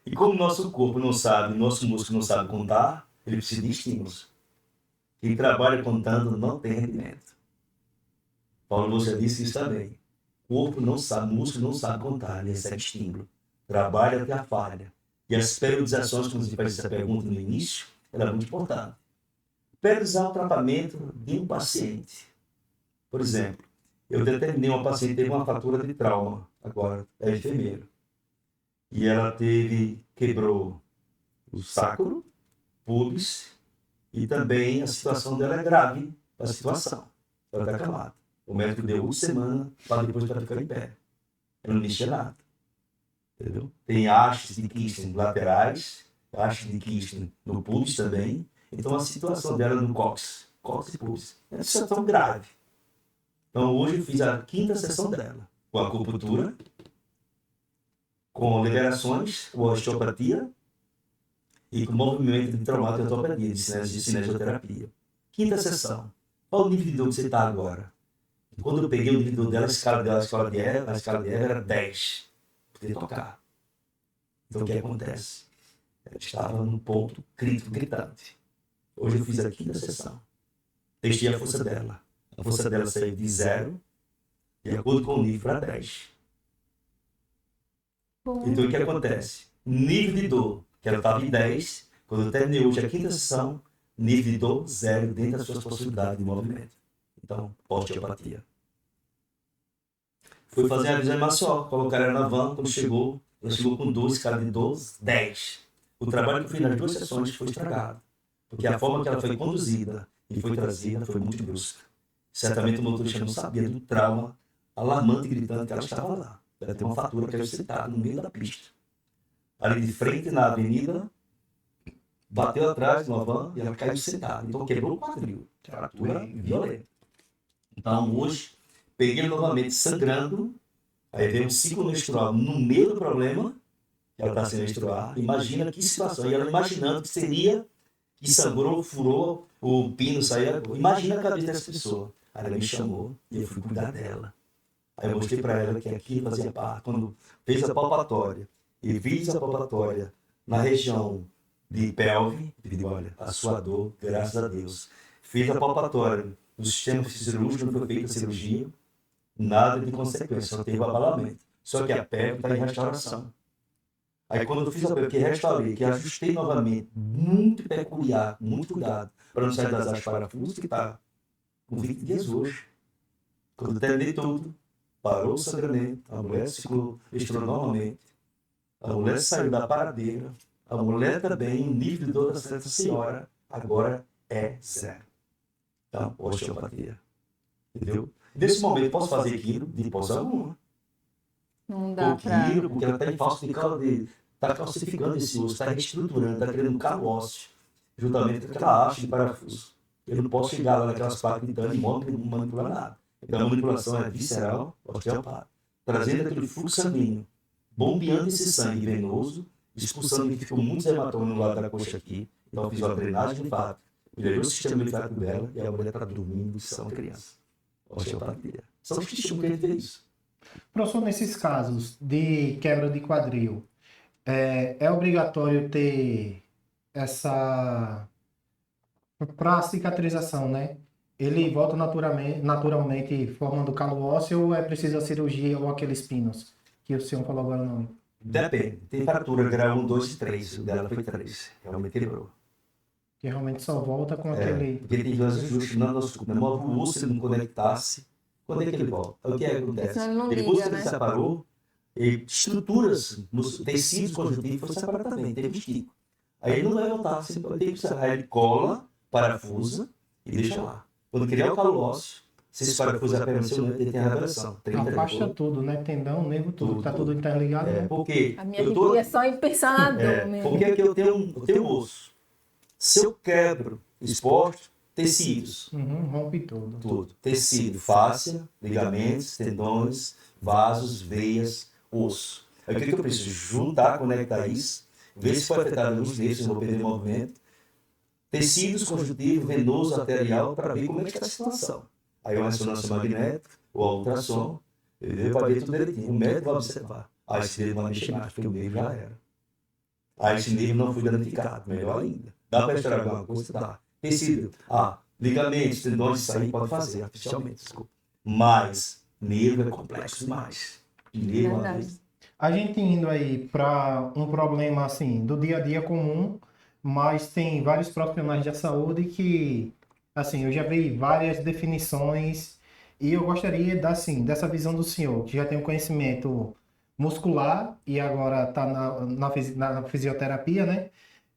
E como o nosso corpo não sabe, nosso músculo não sabe contar, ele precisa de estímulos. Quem trabalha contando não tem rendimento. Paulo já disse isso também. O corpo não sabe, o músculo não sabe contar, ele recebe estímulo. Trabalha até a falha. E as periodizações, como você fez essa pergunta no início, ela é muito importante. Periodizar o tratamento de um paciente. Por exemplo, eu determinei uma paciente que teve uma fratura de trauma, agora é enfermeiro. E ela quebrou o sacro, pubis, e também a situação dela é grave, a situação. Ela está acamada. O médico deu 1 semana para depois para ficar em pé. Ela não mexia nada. Entendeu? Tem hastes de quiste laterais, hastes de quiste no pubis também. Então a situação dela no cóccix e pubis é uma situação grave. Então hoje eu fiz a 5ª sessão dela, com a acupuntura, com liberações, com a osteopatia e com movimento de traumato e ortopedia, de cinesioterapia. 5ª sessão. Qual o nível de dor que você está agora? Quando eu peguei o nível de dor dela, a escala de erro era 10. Poder tocar. Então o que acontece? Ela estava num ponto crítico, gritante. Hoje eu fiz a 5ª sessão. Testei a força dela. A força dela saiu de 0, de acordo com o nível, para 10. Então o que acontece? Nível de dor, que ela estava em 10, quando eu terminei hoje a 5ª sessão, nível de dor 0 dentro das suas possibilidades de movimento. Então, osteopatia. Fui fazer a visão em Maceió, colocaram ela na van, quando chegou, ela chegou com 2, escala de 12, 10. O trabalho que eu fiz nas 2 sessões foi estragado, porque a forma que ela foi conduzida e foi trazida foi muito brusca. Certamente o motorista não sabia do trauma alarmante e gritante que ela estava lá. Ela tem uma fratura que ela sentada no meio da pista. Ali de frente na avenida, bateu atrás de uma van e ela caiu sentada. Então quebrou o quadril. Fratura violenta. Então hoje, peguei novamente sangrando, aí veio um ciclo menstrual no meio do problema, que ela está sem menstruar. Imagina que situação. E ela imaginando que seria que sangrou, furou, o pino saía. Imagina a cabeça dessa pessoa. Aí ela me chamou e eu fui cuidar dela. Aí eu mostrei para ela que aquilo fazia parte. Quando fez a palpatória e fiz a palpatória na região de pelve, eu digo, olha, a sua dor, graças a Deus. Fiz a palpatória no sistema cirúrgico, não foi feita a cirurgia, nada de consequência, só teve o abalamento. Só que a pelve está em restauração. Aí quando eu fiz a pelve, que restaurei, que ajustei novamente, muito peculiar, muito cuidado, para não sair das áreas parafusos, que está com 20 dias hoje. Quando eu terminei tudo, parou o sangramento, a mulher ficou respirando normalmente, a mulher saiu da paradeira, a mulher também, o nível de dor dessa senhora agora é zero. Então, osteopatia. Entendeu? Nesse momento, eu posso fazer aquilo de hipótese alguma. Não dá pra... Porque ela está em está calcificando esse osso, está reestruturando, está criando um calo ósseo, juntamente com aquela haste de parafuso. Eu não posso chegar lá naquelas placas de titânio e não manipular nada. Então a manipulação é visceral, osteopata, trazendo aquele fluxo sanguíneo, bombeando esse sangue venoso, expulsando que ficou muitos hematomas no lado da coxa aqui. Então eu fiz uma drenagem linfática, melhorou o sistema linfático dela e a mulher está dormindo, são criança. Osteopatia. São os testemunhos que a gente vê isso. Professor, nesses casos de quebra de quadril, é obrigatório ter essa... Para a cicatrização, né? Ele volta naturalmente formando calo ósseo ou é preciso a cirurgia ou aqueles pinos que o senhor falou agora o nome? Depende. Temperatura, grau 1, 2 e 3. O dela foi 3. Realmente quebrou. Que realmente só volta com aquele... Porque tem dois ajustes na nossa coluna. O osso, se ele não conectasse, quando é que ele volta? O que acontece? Depois que ele separou, estruturas, tecidos conjuntivos foram separados também, teve estico. Aí ele não vai voltar, aí ele cola, parafusa e deixa lá. Quando criar o calo ósseo, se esse parafuso apareceu, ele tem a revelação. Afasta tudo, né? Tendão, nervo, tudo. Tá tudo interligado. Né? Porque a minha arrepia é só em pensar na dor mesmo. Porque aqui eu tenho osso. Se eu quebro, exposto, tecidos. Rompe tudo. Tudo. Tecido, fáscia, ligamentos, tendões, vasos, veias, osso. Aí o que eu preciso? Juntar, conectar isso, ver se foi afetado nos nervos, se não vou perder movimento. Tecidos conjuntivos, venoso, arterial, para ver como é que está a situação. Aí uma ressonância magnética, ou a ultrassom, para ver tudo direitinho. O médico vai observar. Aí esse nervo não vai mexer mais, porque o nervo já era. Aí esse nervo não foi danificado, melhor ainda. Dá para estragar alguma coisa? Dá. Tecido, ligamentos, tendões, isso aí pode fazer artificialmente, desculpa. Mas nervo é complexo demais. Nervo é a gente indo aí para um problema assim do dia a dia comum, mas tem vários profissionais da saúde que, assim, eu já vi várias definições e eu gostaria dessa visão do senhor, que já tem um conhecimento muscular e agora está na fisioterapia, né?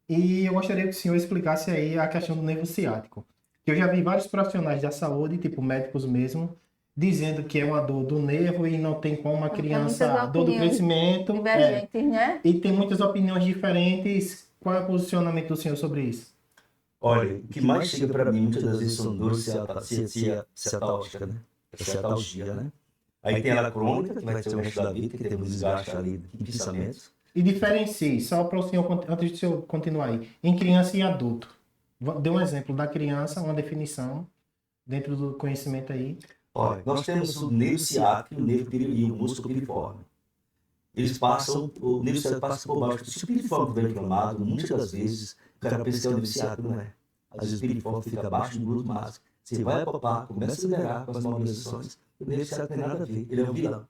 E eu gostaria que o senhor explicasse aí a questão do nervo ciático. Eu já vi vários profissionais da saúde, tipo médicos mesmo, dizendo que é uma dor do nervo e não tem como uma criança, dor do crescimento. Divergentes, né? E tem muitas opiniões diferentes. Qual é o posicionamento do senhor sobre isso? Olha, o que mais chega para mim muitas das vezes são dores ciatalgia, né? Ciatalgia, né? Aí tem ela crônica, que vai ser o resto da vida, que tem um desgaste ali de pensamentos. E diferencie, só para o senhor, antes do senhor continuar aí, em criança e adulto. Dê um exemplo da criança, uma definição, dentro do conhecimento aí. Olha, nós temos o nervo ciático e o músculo piriforme. Eles passam, o nervo ciático passa por baixo. Se o piriforme estiver inflamado, muitas das vezes, o cara pensa que é o nervo ciático, não é. Às vezes o piriforme fica abaixo do glúteo máximo. Você vai apalpar, começa a liberar com as mobilizações, o nervo ciático não tem nada a ver, ele é um vilão.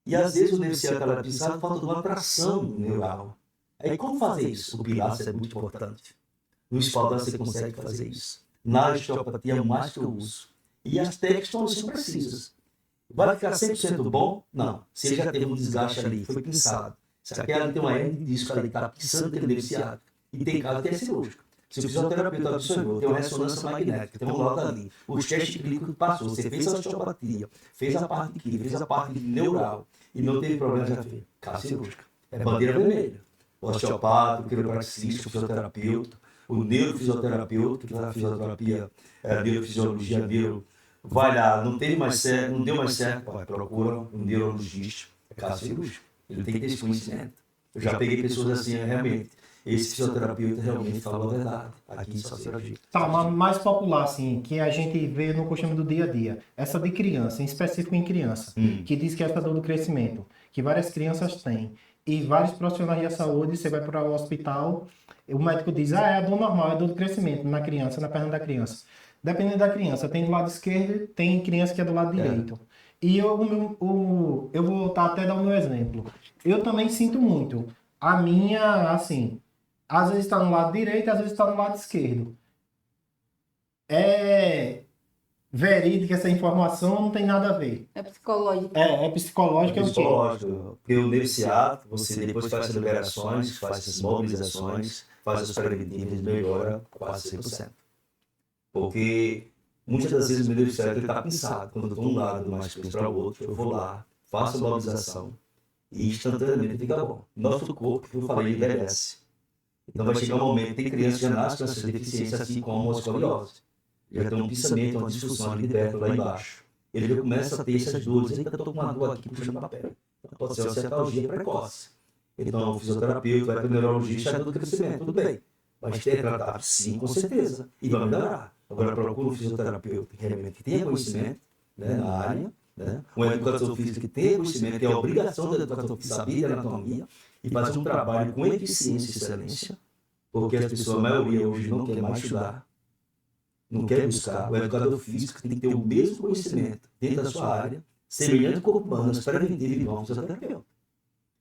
E às vezes o nervo ciático está pisado, falta de uma tração neural. Aí como fazer isso? O pilates é muito importante. No espaldar você consegue fazer isso. Na osteopatia é o mais que eu uso. E as técnicas são precisas. Vai ficar 100% bom? Não. Se já teve um desgaste ali, foi pinçado. Se aquela tem uma hernia de disco ali, está pinçando aquele nervo ciático. E tem caso que é cirúrgico. Se o fisioterapeuta adicionou, tem uma ressonância magnética, tem um lado ali. O teste clínico passou, você fez a osteopatia, fez a parte aqui, fez a parte neural e não teve problema, já fez. Caso cirúrgico. É bandeira vermelha. O osteopata, o quiropraxista, o fisioterapeuta, o neurofisioterapeuta, que faz a fisioterapia, neurofisiologia, vai lá, não deu mais certo, procura um neurologista, é caso cirúrgico. Ele tem que ter esse conhecimento. Eu já peguei pessoas assim, realmente. esse fisioterapeuta realmente falou a verdade. Aqui só será dito. Tá, uma mais popular, assim, que a gente vê no costume do dia a dia. Essa de criança, em específico em criança, que diz que é essa dor do crescimento, que várias crianças têm. E vários profissionais da saúde, você vai para o hospital, o médico diz, é a dor normal, é a dor do crescimento na criança, na perna da criança. Dependendo da criança, tem do lado esquerdo, tem criança que é do lado direito. E eu vou até dar o meu exemplo. Eu também sinto muito. A minha, assim, às vezes está no lado direito, às vezes está no lado esquerdo. É verídica essa informação, não tem nada a ver. É psicológico. É psicológico, é o quê? Psicológico. Porque o nesse você depois faz as liberações, faz as mobilizações, faz as preventivas, melhora quase 100%. Porque muitas das vezes o meu Deus do céu está pensado. Quando eu estou um lado mais penso para o outro, eu vou lá, faço a mobilização e instantaneamente fica bom. Nosso corpo, eu falei, envelhece. Então vai chegar um momento, tem crianças que já nascem com essa deficiência, assim como a escoliose. Já tem um pensamento, uma disfunção ali perto, lá embaixo. Ele já começa a ter essas dores. Eita, eu estou com uma dor aqui puxando papel. Pode ser uma cetalgia precoce. Então o fisioterapeuta vai para o neurologista, é dor do crescimento, tudo bem. Mas ter tratado, sim, com certeza. E vai melhorar. Agora procura um fisioterapeuta que realmente tenha conhecimento, né, na área, né? Um educador físico que tenha conhecimento, que é a obrigação do educador físico saber da anatomia e fazer um trabalho com eficiência e excelência, porque as pessoas, a maioria hoje, não quer mais estudar, não quer buscar. O educador físico tem que ter o mesmo conhecimento dentro da sua área, semelhante ao corpo humano, preventivo e bom fisioterapeuta.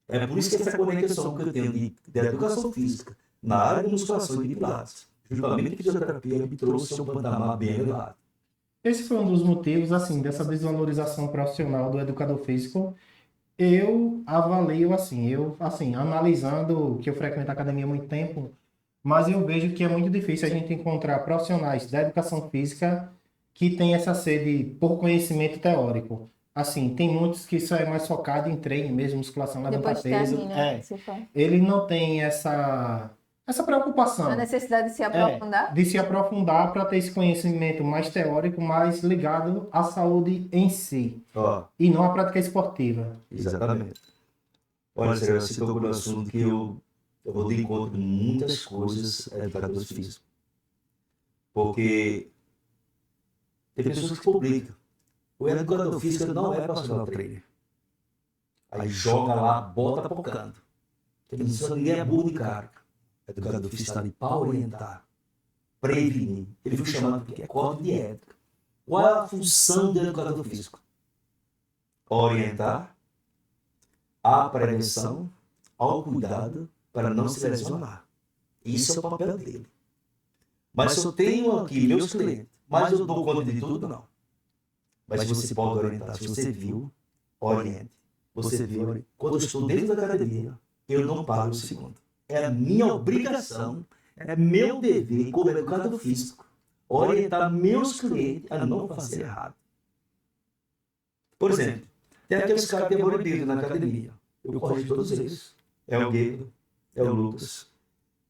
É por isso que essa conexão que eu tenho de educação física na área de musculação e de pilates, justamente a fisioterapia me trouxe um patamar bem elevado. Esse foi um dos motivos, assim, dessa desvalorização profissional do educador físico. Eu avalio assim, analisando que eu frequento a academia há muito tempo, mas eu vejo que é muito difícil a gente encontrar profissionais da educação física que têm essa sede por conhecimento teórico. Assim, tem muitos que só é mais focado em treino mesmo, musculação, levantar peso. Ele não tem essa preocupação. A necessidade de se aprofundar? De se aprofundar para ter esse conhecimento mais teórico, mais ligado à saúde em si. E não à prática esportiva. Exatamente. Olha, você tocou no assunto que eu vou de encontro em muitas coisas educadores físicos. Porque tem pessoas que publicam. O educador físico não é personal trainer. Aí joga lá, bota pocando. Ninguém é burro de carga. O educador físico está ali para orientar, prevenir. Ele foi chamado porque é código de ética. Qual é a função do educador físico? Orientar a prevenção, ao cuidado, para não se lesionar. Isso é o papel dele. Mas se eu tenho aqui meus clientes, mas eu dou conta de tudo, não. Mas você pode orientar. Se você viu, oriente. Você viu, quando eu estou dentro da academia, eu não paro um segundo. É a minha obrigação, é meu dever como educador físico, orientar meus clientes a não fazer errado. Por exemplo, tem aqueles caras que têm bodybuilder na academia. Eu corrijo todos eles. É o Guedo, é o Lucas,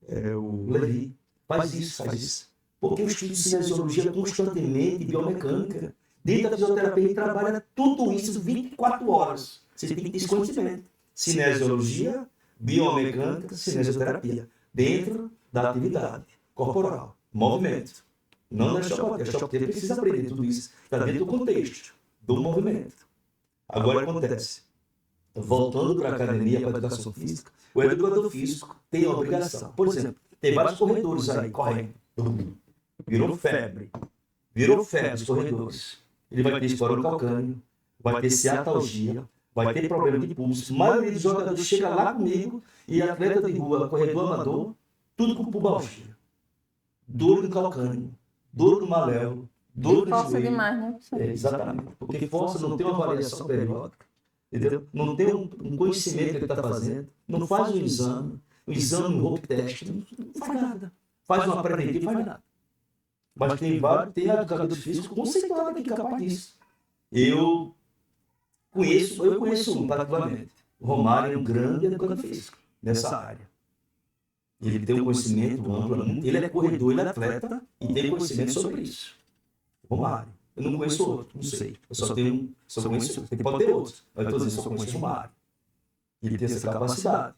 é o Levi. Faz isso. Porque o estudo de cinesiologia é constantemente biomecânica. Dentro da fisioterapia ele trabalha tudo isso 24 horas. Você tem que ter esse conhecimento. Cinesiologia, biomecânica, cinesioterapia. Dentro da atividade corporal. Movimento. Não da chocote. A chocote precisa aprender tudo isso. Está dentro do contexto do movimento. Agora acontece. Voltando para a academia, para a educação física, o educador físico tem a obrigação. Por exemplo, tem vários corredores aí correndo. Virou febre os corredores. Ele vai ter esporo no calcânio, vai ter ciatalgia, vai ter problema de pulso. A maioria dos jogadores chega lá comigo e atleta de rua, corredor amador, tudo com pubalgia. Dor no calcânio, dor no maléolo, dor no força joelho. Demais, né? Exatamente. Porque força não tem uma avaliação periódica, entendeu? Não tem um conhecimento que ele está fazendo, não faz um exame, um rope test, não faz nada. Faz uma preventiva, não faz nada. Mas tem educadores físicos conceituados que é capaz disso. Eu conheço um, particularmente. O Romário é um grande educador físico nessa área. Ele tem um conhecimento amplo, ele é corredor, ele é atleta e tem conhecimento sobre isso. Romário. Eu não conheço outro, não sei. Eu só conheço, ele pode ter outros, mas eu estou dizendo, eu só conheço o Romário. Ele tem essa capacidade.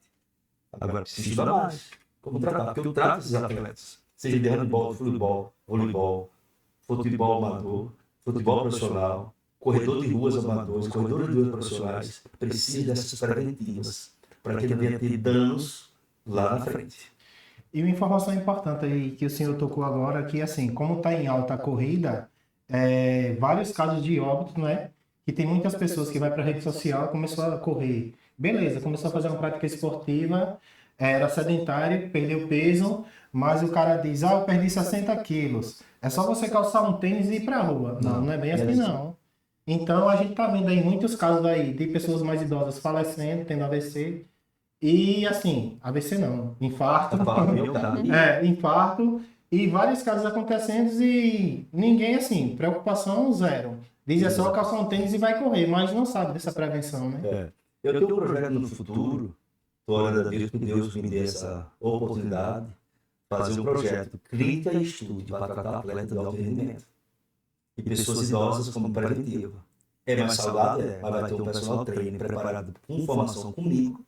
Agora, precisa estudar mais. como tratar, porque eu trato esses atletas, seja de handebol, futebol, voleibol, futebol amador, futebol profissional, corredor de ruas amadores, corredor de ruas profissionais, precisa dessas preventivas, para que não venha ter danos lá na frente. E uma informação importante aí que o senhor tocou agora, que assim, como está em alta a corrida, vários casos de óbito, não é? Que tem muitas pessoas que vai para a rede social, começou a correr, beleza, começou a fazer uma prática esportiva, era sedentário, perdeu peso, mas o cara diz, eu perdi 60 quilos, é só você calçar um tênis e ir para a rua. Não é bem assim não. Então a gente está vendo aí muitos casos aí de pessoas mais idosas falecendo, tendo AVC, e assim, AVC não, infarto, infarto, e vários casos acontecendo e ninguém assim, preocupação zero. Diz é só calçar um tênis e vai correr, mas não sabe dessa prevenção, né? Eu tenho um projeto no futuro, estou orando a Deus que Deus me dê essa oportunidade de fazer um projeto clínica e estude para tratar atletas de alto rendimento e pessoas idosas como preventiva. É mais saudável, mas vai ter um personal trainer preparado com formação comigo,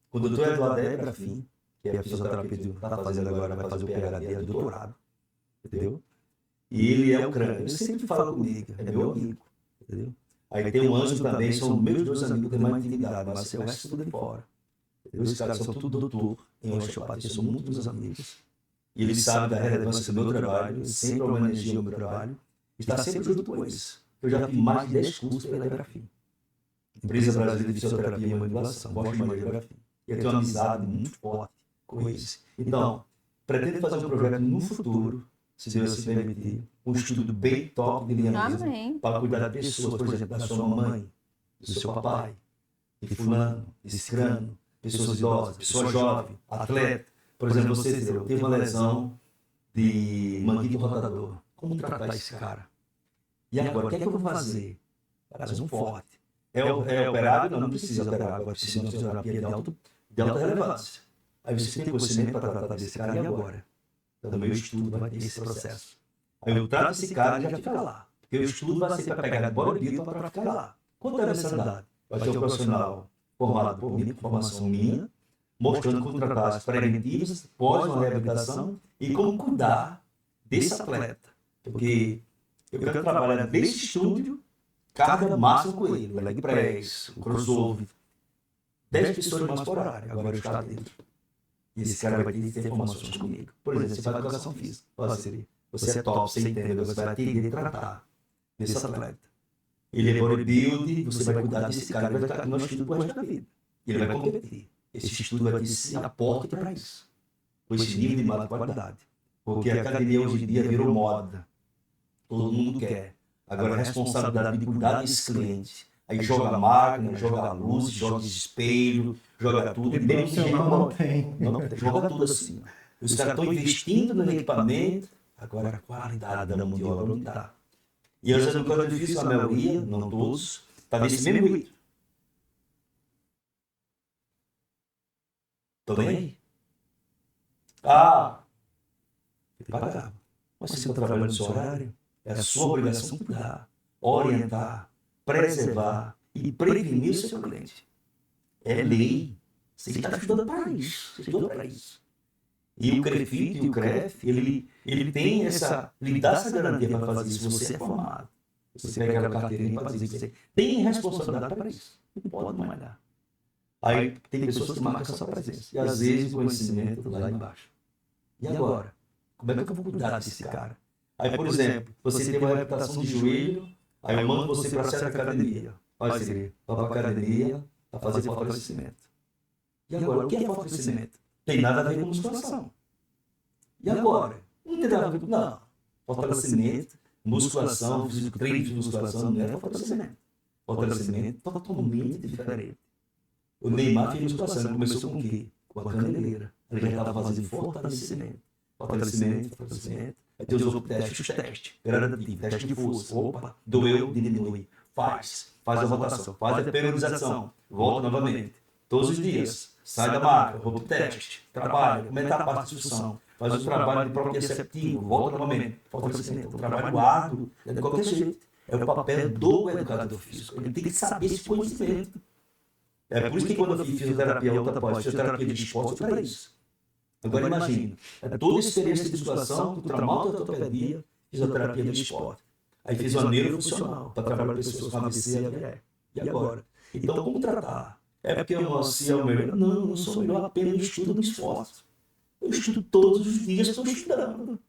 com o Dr. Eduardo Grafim, que é a fisioterapia que está fazendo agora, vai fazer o PhD, é doutorado, entendeu? E ele é o crânio, ele sempre fala comigo, é meu amigo, entendeu? Aí tem o Ângelo também, são meus dois amigos que têm mais intimidade, mas o resto tudo de fora. Entendeu? Esses caras são tudo doutor em osteopatia, são muito meus amigos. E eles sabem da relevância do meu trabalho, eles sempre homenageiam o meu trabalho, e está sempre junto com eles. Eu já fiz mais de 10 cursos pela Grafim. Empresa Brasileira de Fisioterapia e Manipulação, Bosch Maneira Grafim. E eu tenho uma amizade muito forte com eles. Então, pretendo fazer um projeto no futuro, se Deus se permitir, um estudo bem top de linha mesmo, para cuidar de pessoas, por exemplo, da sua mamãe, do seu papai, de fulano, de cicrano, pessoas idosas, pessoa jovem, atleta. Por exemplo, você teve uma lesão de manguito rotador. Como tratar esse cara? E agora, o que é que eu vou fazer? Fazer um forte. É operável? Não precisa operar, agora precisa de uma fisioterapia de alta relevância. Aí você tem conhecimento para tratar desse cara, e agora? Então, meu estudo vai ter esse processo. Aí eu trato esse cara e já fica lá. Porque o estudo vai ser para pegar bodybuilder para ficar lá. Quanto é a mensalidade? Vai ter um profissional formado por mim, com formação minha, mostrando como tratar as preventivas, pós uma reabilitação e como cuidar desse atleta. Porque eu quero trabalhar nesse estúdio, carga máxima com ele, o leg press, o crossover. 10 pessoas mais por horário, agora eu estou dentro. E esse cara vai ter que ter informações comigo. Por exemplo, você faz educação física. Você é top, você entende, você vai ter que tratar desse atleta. Ele é bodybuilding, você vai cuidar desse cara, ele vai ficar no nosso estudo por resto da vida. E ele vai competir. Esse estudo vai ter esse aporte para isso. Com esse nível de qualidade. Porque a academia hoje em dia virou moda. Todo mundo quer. Agora a responsabilidade de cuidar desse cliente. Aí joga máquina, joga luz, joga espelho, joga tudo. E profissional não tem. Joga tudo assim. Os caras estão investindo no equipamento, agora a qualidade da mão de obra não está. E eu já não quero difícil, a maioria, não todos, está nesse mesmo ritmo. Estão bem aí? Tem que pagar. Mas se você está trabalhando no seu horário, é a sua obrigação cuidar, orientar, preservar e prevenir o seu cliente. É lei. Você está estudando para isso. Você estuda para isso. E o CREFIT e o CREF, ele tem essa, ele dá essa garantia para fazer isso. Você é formado. Você pega aquela carteirinha para dizer que você tem responsabilidade para isso. Não pode malhar. Aí tem pessoas que marcam essa presença. E às vezes o conhecimento lá embaixo. E agora? Como é que eu vou cuidar desse cara? Aí, por exemplo, você tem uma reabilitação de joelho, aí eu mando você para certa academia. Vai para a academia para fazer fortalecimento. E agora, o que é fortalecimento? Tem nada a ver com musculação. E agora? Não tem nada a ver com... Não. Fortalecimento, musculação, treino de musculação não é fortalecimento. Fortalecimento é totalmente diferente. O Neymar fez musculação, começou com o quê? Com a caneleira. Ele já estava fazendo fortalecimento. Fortalecimento. Aí tem os testes, gradativo, teste de força. Opa, doeu, diminui. Faz a rotação, faz a periodização. Volta novamente. Todos os dias. Sai da marca, roupa o teste, trabalha, comenta a parte de instrução. Faz o trabalho de proprioceptivo, volta novamente. Fortalecimento, o trabalho árduo, de qualquer jeito. É o papel do educador físico. Ele tem que saber esse conhecimento. É por isso que quando eu fiz fisioterapia alta pós, fisioterapia de esporte, para isso. Agora imagina, toda a experiência de musculação, traumato, ortopedia, fisioterapia do esporte. Aí fiz uma neurofuncional para trabalhar com pessoas com AVC e AVE. E agora? Então, como tratar? É porque eu nasci o melhor? Não, eu não sou melhor apenas no estudo do esporte. Eu estudo todos os dias, estou estudando.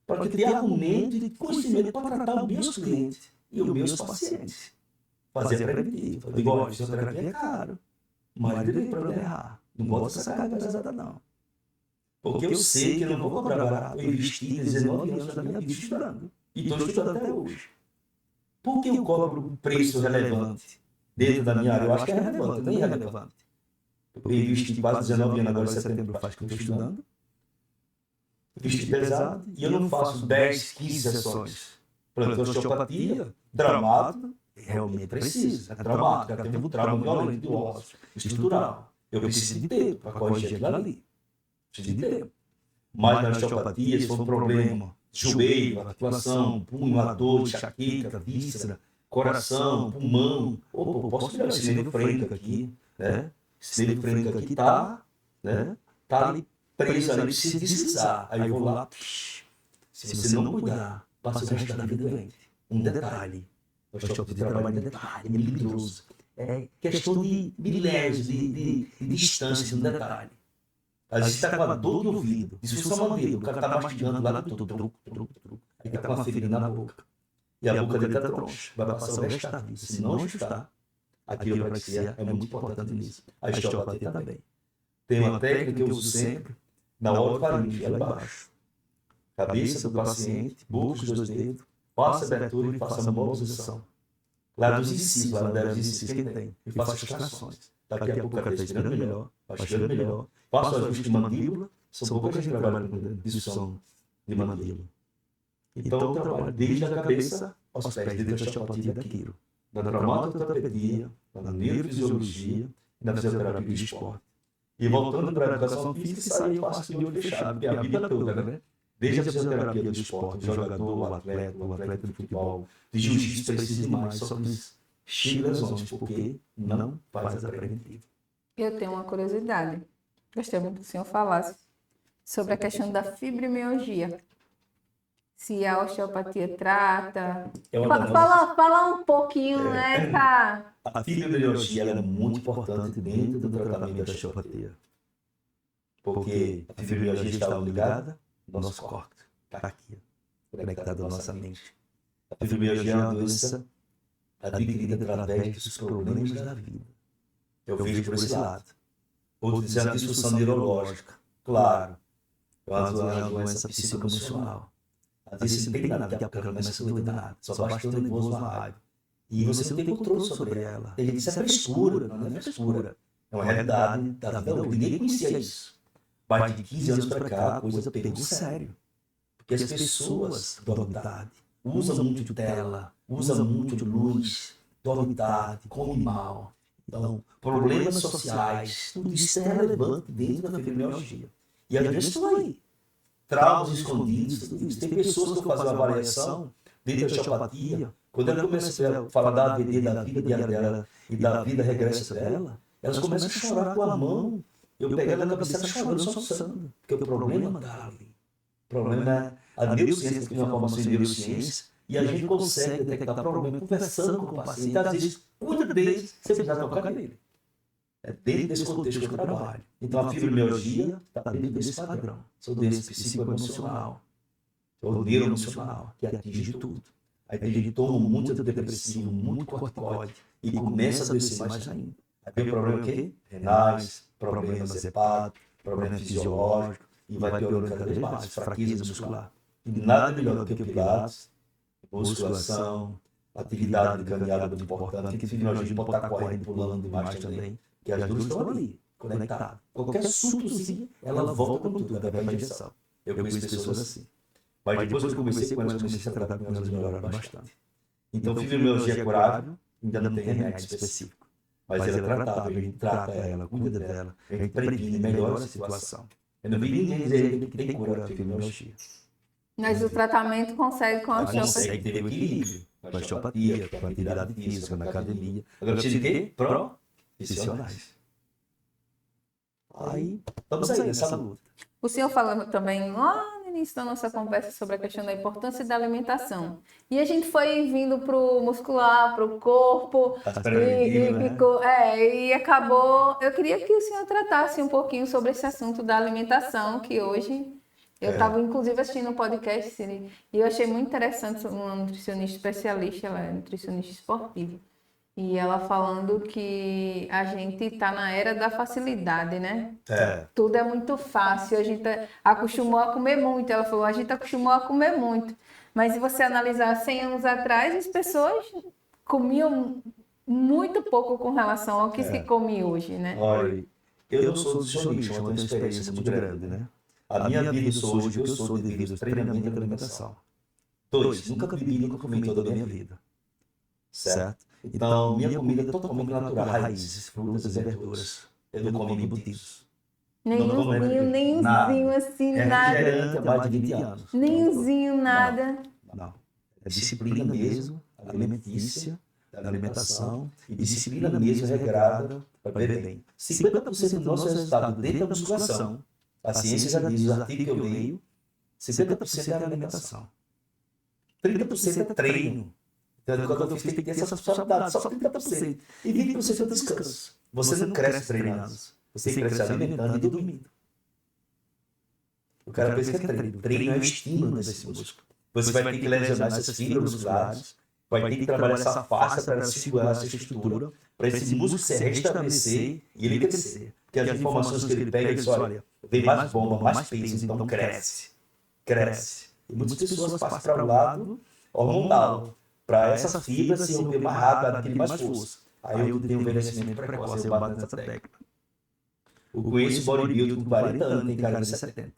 Para ter argumento e conhecimento para tratar os meus clientes e os meus pacientes. Fazer preventivo. Eu digo, olha, fisioterapia é caro. Mas ele para eu errar. Não bota essa carga pesada, não. Porque eu sei que eu não vou cobrar barato. Eu investi 19 anos da minha vida estudando. E estou estudando até hoje. Por que eu cobro um preço relevante dentro da minha área? Eu acho que é relevante, nem relevante. Eu investi quase 19 anos, agora em setembro faz que eu estou estudando. Investi pesado e eu não faço 10, 15 sessões. Por exemplo, osteopatia, traumato, realmente precisa. É traumático, ela tem um trauma violento do ósseo, estrutural. Eu preciso de tempo para corrigir aquilo ali. Preciso de tempo. Mas na osteopatia, se for um problema, joelho, articulação, punho, a dor, enxaqueca, víscera, coração, pulmão, opa, posso tirar esse nervo frênico aqui, né? Esse nervo frênico aqui tá ali preso ali, precisa deslizar. Aí eu vou lá, se você não cuidar, passa o resto da vida doente. Um detalhe, a osteopatia trabalha em detalhe, milímetros. É questão de milésimos, de distância, um detalhe. Às vezes está com a dor do ouvido, isso foi só uma vez, o cara está mastigando lá do truco, aí está com uma ferida na boca. E a boca dele está troncha, vai passar o resto da vida. Se não ajustar, a quiropraxia é muito importante nisso. A osteopatia também. Tem uma técnica que eu uso sempre, na orofaringe, lá embaixo. Cabeça do paciente, boca os 2 dedos, faça a abertura e faça a mobilização. Lá dos incisos, lá dos incisos que tem, e faça as extrações. Daqui a pouco o cara está respirando melhor, vai respirando melhor. Faça o ajuste de mandíbula, são poucas que trabalham com disfunção de mandíbula. Então eu trabalho desde a cabeça aos pés, desde a osteopatia da quiro, da traumato-ortopedia, da neurofisiologia e da fisioterapia do esporte. E voltando para a educação física, isso aí eu faço de olho fechado, porque a vida toda, né? Desde a fisioterapia do esporte, o jogador, o atleta de futebol, de jiu-jitsu precisa demais, só que cheio de lesões, porque não faz a preventiva. Eu tenho uma curiosidade. Gostaria muito que o senhor falasse sobre a questão da fibromialgia. Se a osteopatia trata. Fala um pouquinho, né, tá? A fibromialgia é muito importante dentro do tratamento da osteopatia. Porque a fibromialgia está ligada ao nosso córtex. Está aqui, conectado à nossa mente. A fibromialgia é uma doença adquirida através dos problemas da vida. Eu vejo por esse lado. Outros dizem a disfunção neurológica. Claro, é uma doença psicoemocional. Às vezes não tem nada, daqui a pouco ela começa a doer nada. Só basta ter nervoso, uma raiva. E você não tem controle sobre ela. Tem gente que diz, isso é frescura. Não é frescura. É uma realidade da vida. Ninguém conhecia isso. Mas de 15 anos para cá, a coisa pegou sério. Porque as pessoas dormem tarde, usam muito tela, usam muito luz, dormem tarde, comem mal. Então, problemas sociais, tudo isso é relevante dentro da fibromialgia. E às vezes estão aí. Traumas escondidos, tudo isso. Tem pessoas que fazem uma avaliação dentro da osteopatia, quando ela começa a falar da AVD, da vida diária dela e da vida regressa dela, elas começam a chorar com a mão. Eu pego ela na cabeça chorando, soluçando. Porque o problema está ali. O problema é a neurociência, que tem uma formação em neurociência, e a gente consegue detectar problema conversando com o paciente. Às vezes, cuida deles, você precisa tocar nele. É dentro desse contexto que eu trabalho. Então, a fibromialgia está dentro desse padrão. Sou doença psicoemocional, ou neuroemocional, que atinge tudo. Aí tem gente que toma muito antidepressivo, muito corticoide, e começa a adoecer mais ainda. Aí tem o problema o quê? Renais, problemas hepáticos, problema fisiológico, e vai piorando cada vez mais, fraqueza muscular. E nada melhor do que o pilates, musculação, atividade de caminhada muito importante, que a fibromialgia pode estar correndo, pulando demais também, que as duas estão ali, conectadas. Qualquer surtozinho, ela volta com tudo, ela vai para injeção. Eu conheço pessoas assim. Mas depois que eu comecei com elas, comecei a tratar com elas, melhoraram bastante. Então, fibromialgia é curável, ainda não tem remédio específico. Mas ela é tratável, a gente trata ela, cuida dela, a gente previne, melhora a situação. Eu não vi ninguém dizer que tem cura da fibromialgia. Mas o tratamento consegue com a osteopatia. Consegue ter equilíbrio, com a osteopatia, com a atividade física, na academia. Agora precisa de quê? Profissionais. Aí, estamos aí nessa luta. O senhor falando também lá no início da nossa conversa sobre a questão da importância da alimentação. E a gente foi vindo para o muscular, para o corpo, e acabou. Eu queria que o senhor tratasse um pouquinho sobre esse assunto da alimentação, que hoje eu estava inclusive assistindo um podcast, Siri, e eu achei muito interessante uma nutricionista especialista, ela é nutricionista esportiva. E ela falando que a gente está na era da facilidade, né? Tudo é muito fácil, a gente acostumou a comer muito. Ela falou, a gente acostumou a comer muito. Mas se você analisar 100 anos atrás, as pessoas comiam muito pouco com relação ao que se come hoje, né? Olha, eu não sou nutricionista, mas tenho uma experiência muito grande, né? A minha vida sou hoje o que eu sou devido ao treinamento de alimentação. 2, nunca bebi, nunca comi toda a minha vida. Certo? Então, minha comida é totalmente natural, raízes, frutas e verduras. Eu não como embutidos. Nenhumzinho assim, nada. É mais de 20 anos. Nenhumzinho, nada. Não. É disciplina mesmo, alimentícia, da alimentação, e disciplina mesmo regrada para viver bem. 50% do nosso resultado dentro da musculação, a ciência já diz, os artigos que eu leio, 50% é alimentação. 30% é treino. Então, quando eu fiz, tem que ter essa responsabilidade, só 30%. E 20% é descanso. Você não cresce treinando. Você cresce alimentando e dormindo. O cara pensa que é treino. Treino é o estímulo desse músculo. Você vai ter que lesionar essas fibras musculares, vai ter que trabalhar essa face para ela segurar essa estrutura, para esse músculo se restabelecer e ele crescer. Porque as informações que ele pega, ele diz, olha, vem mais bomba, mais peso, então cresce. Cresce. E muitas pessoas passam para o lado hormonal, para essa fibra se romper mais rápido, adquirir mais força. Aí eu tenho um envelhecimento precoce, eu bato nessa técnica. Eu conheço bodybuilder com 40 anos, tem cara de 70.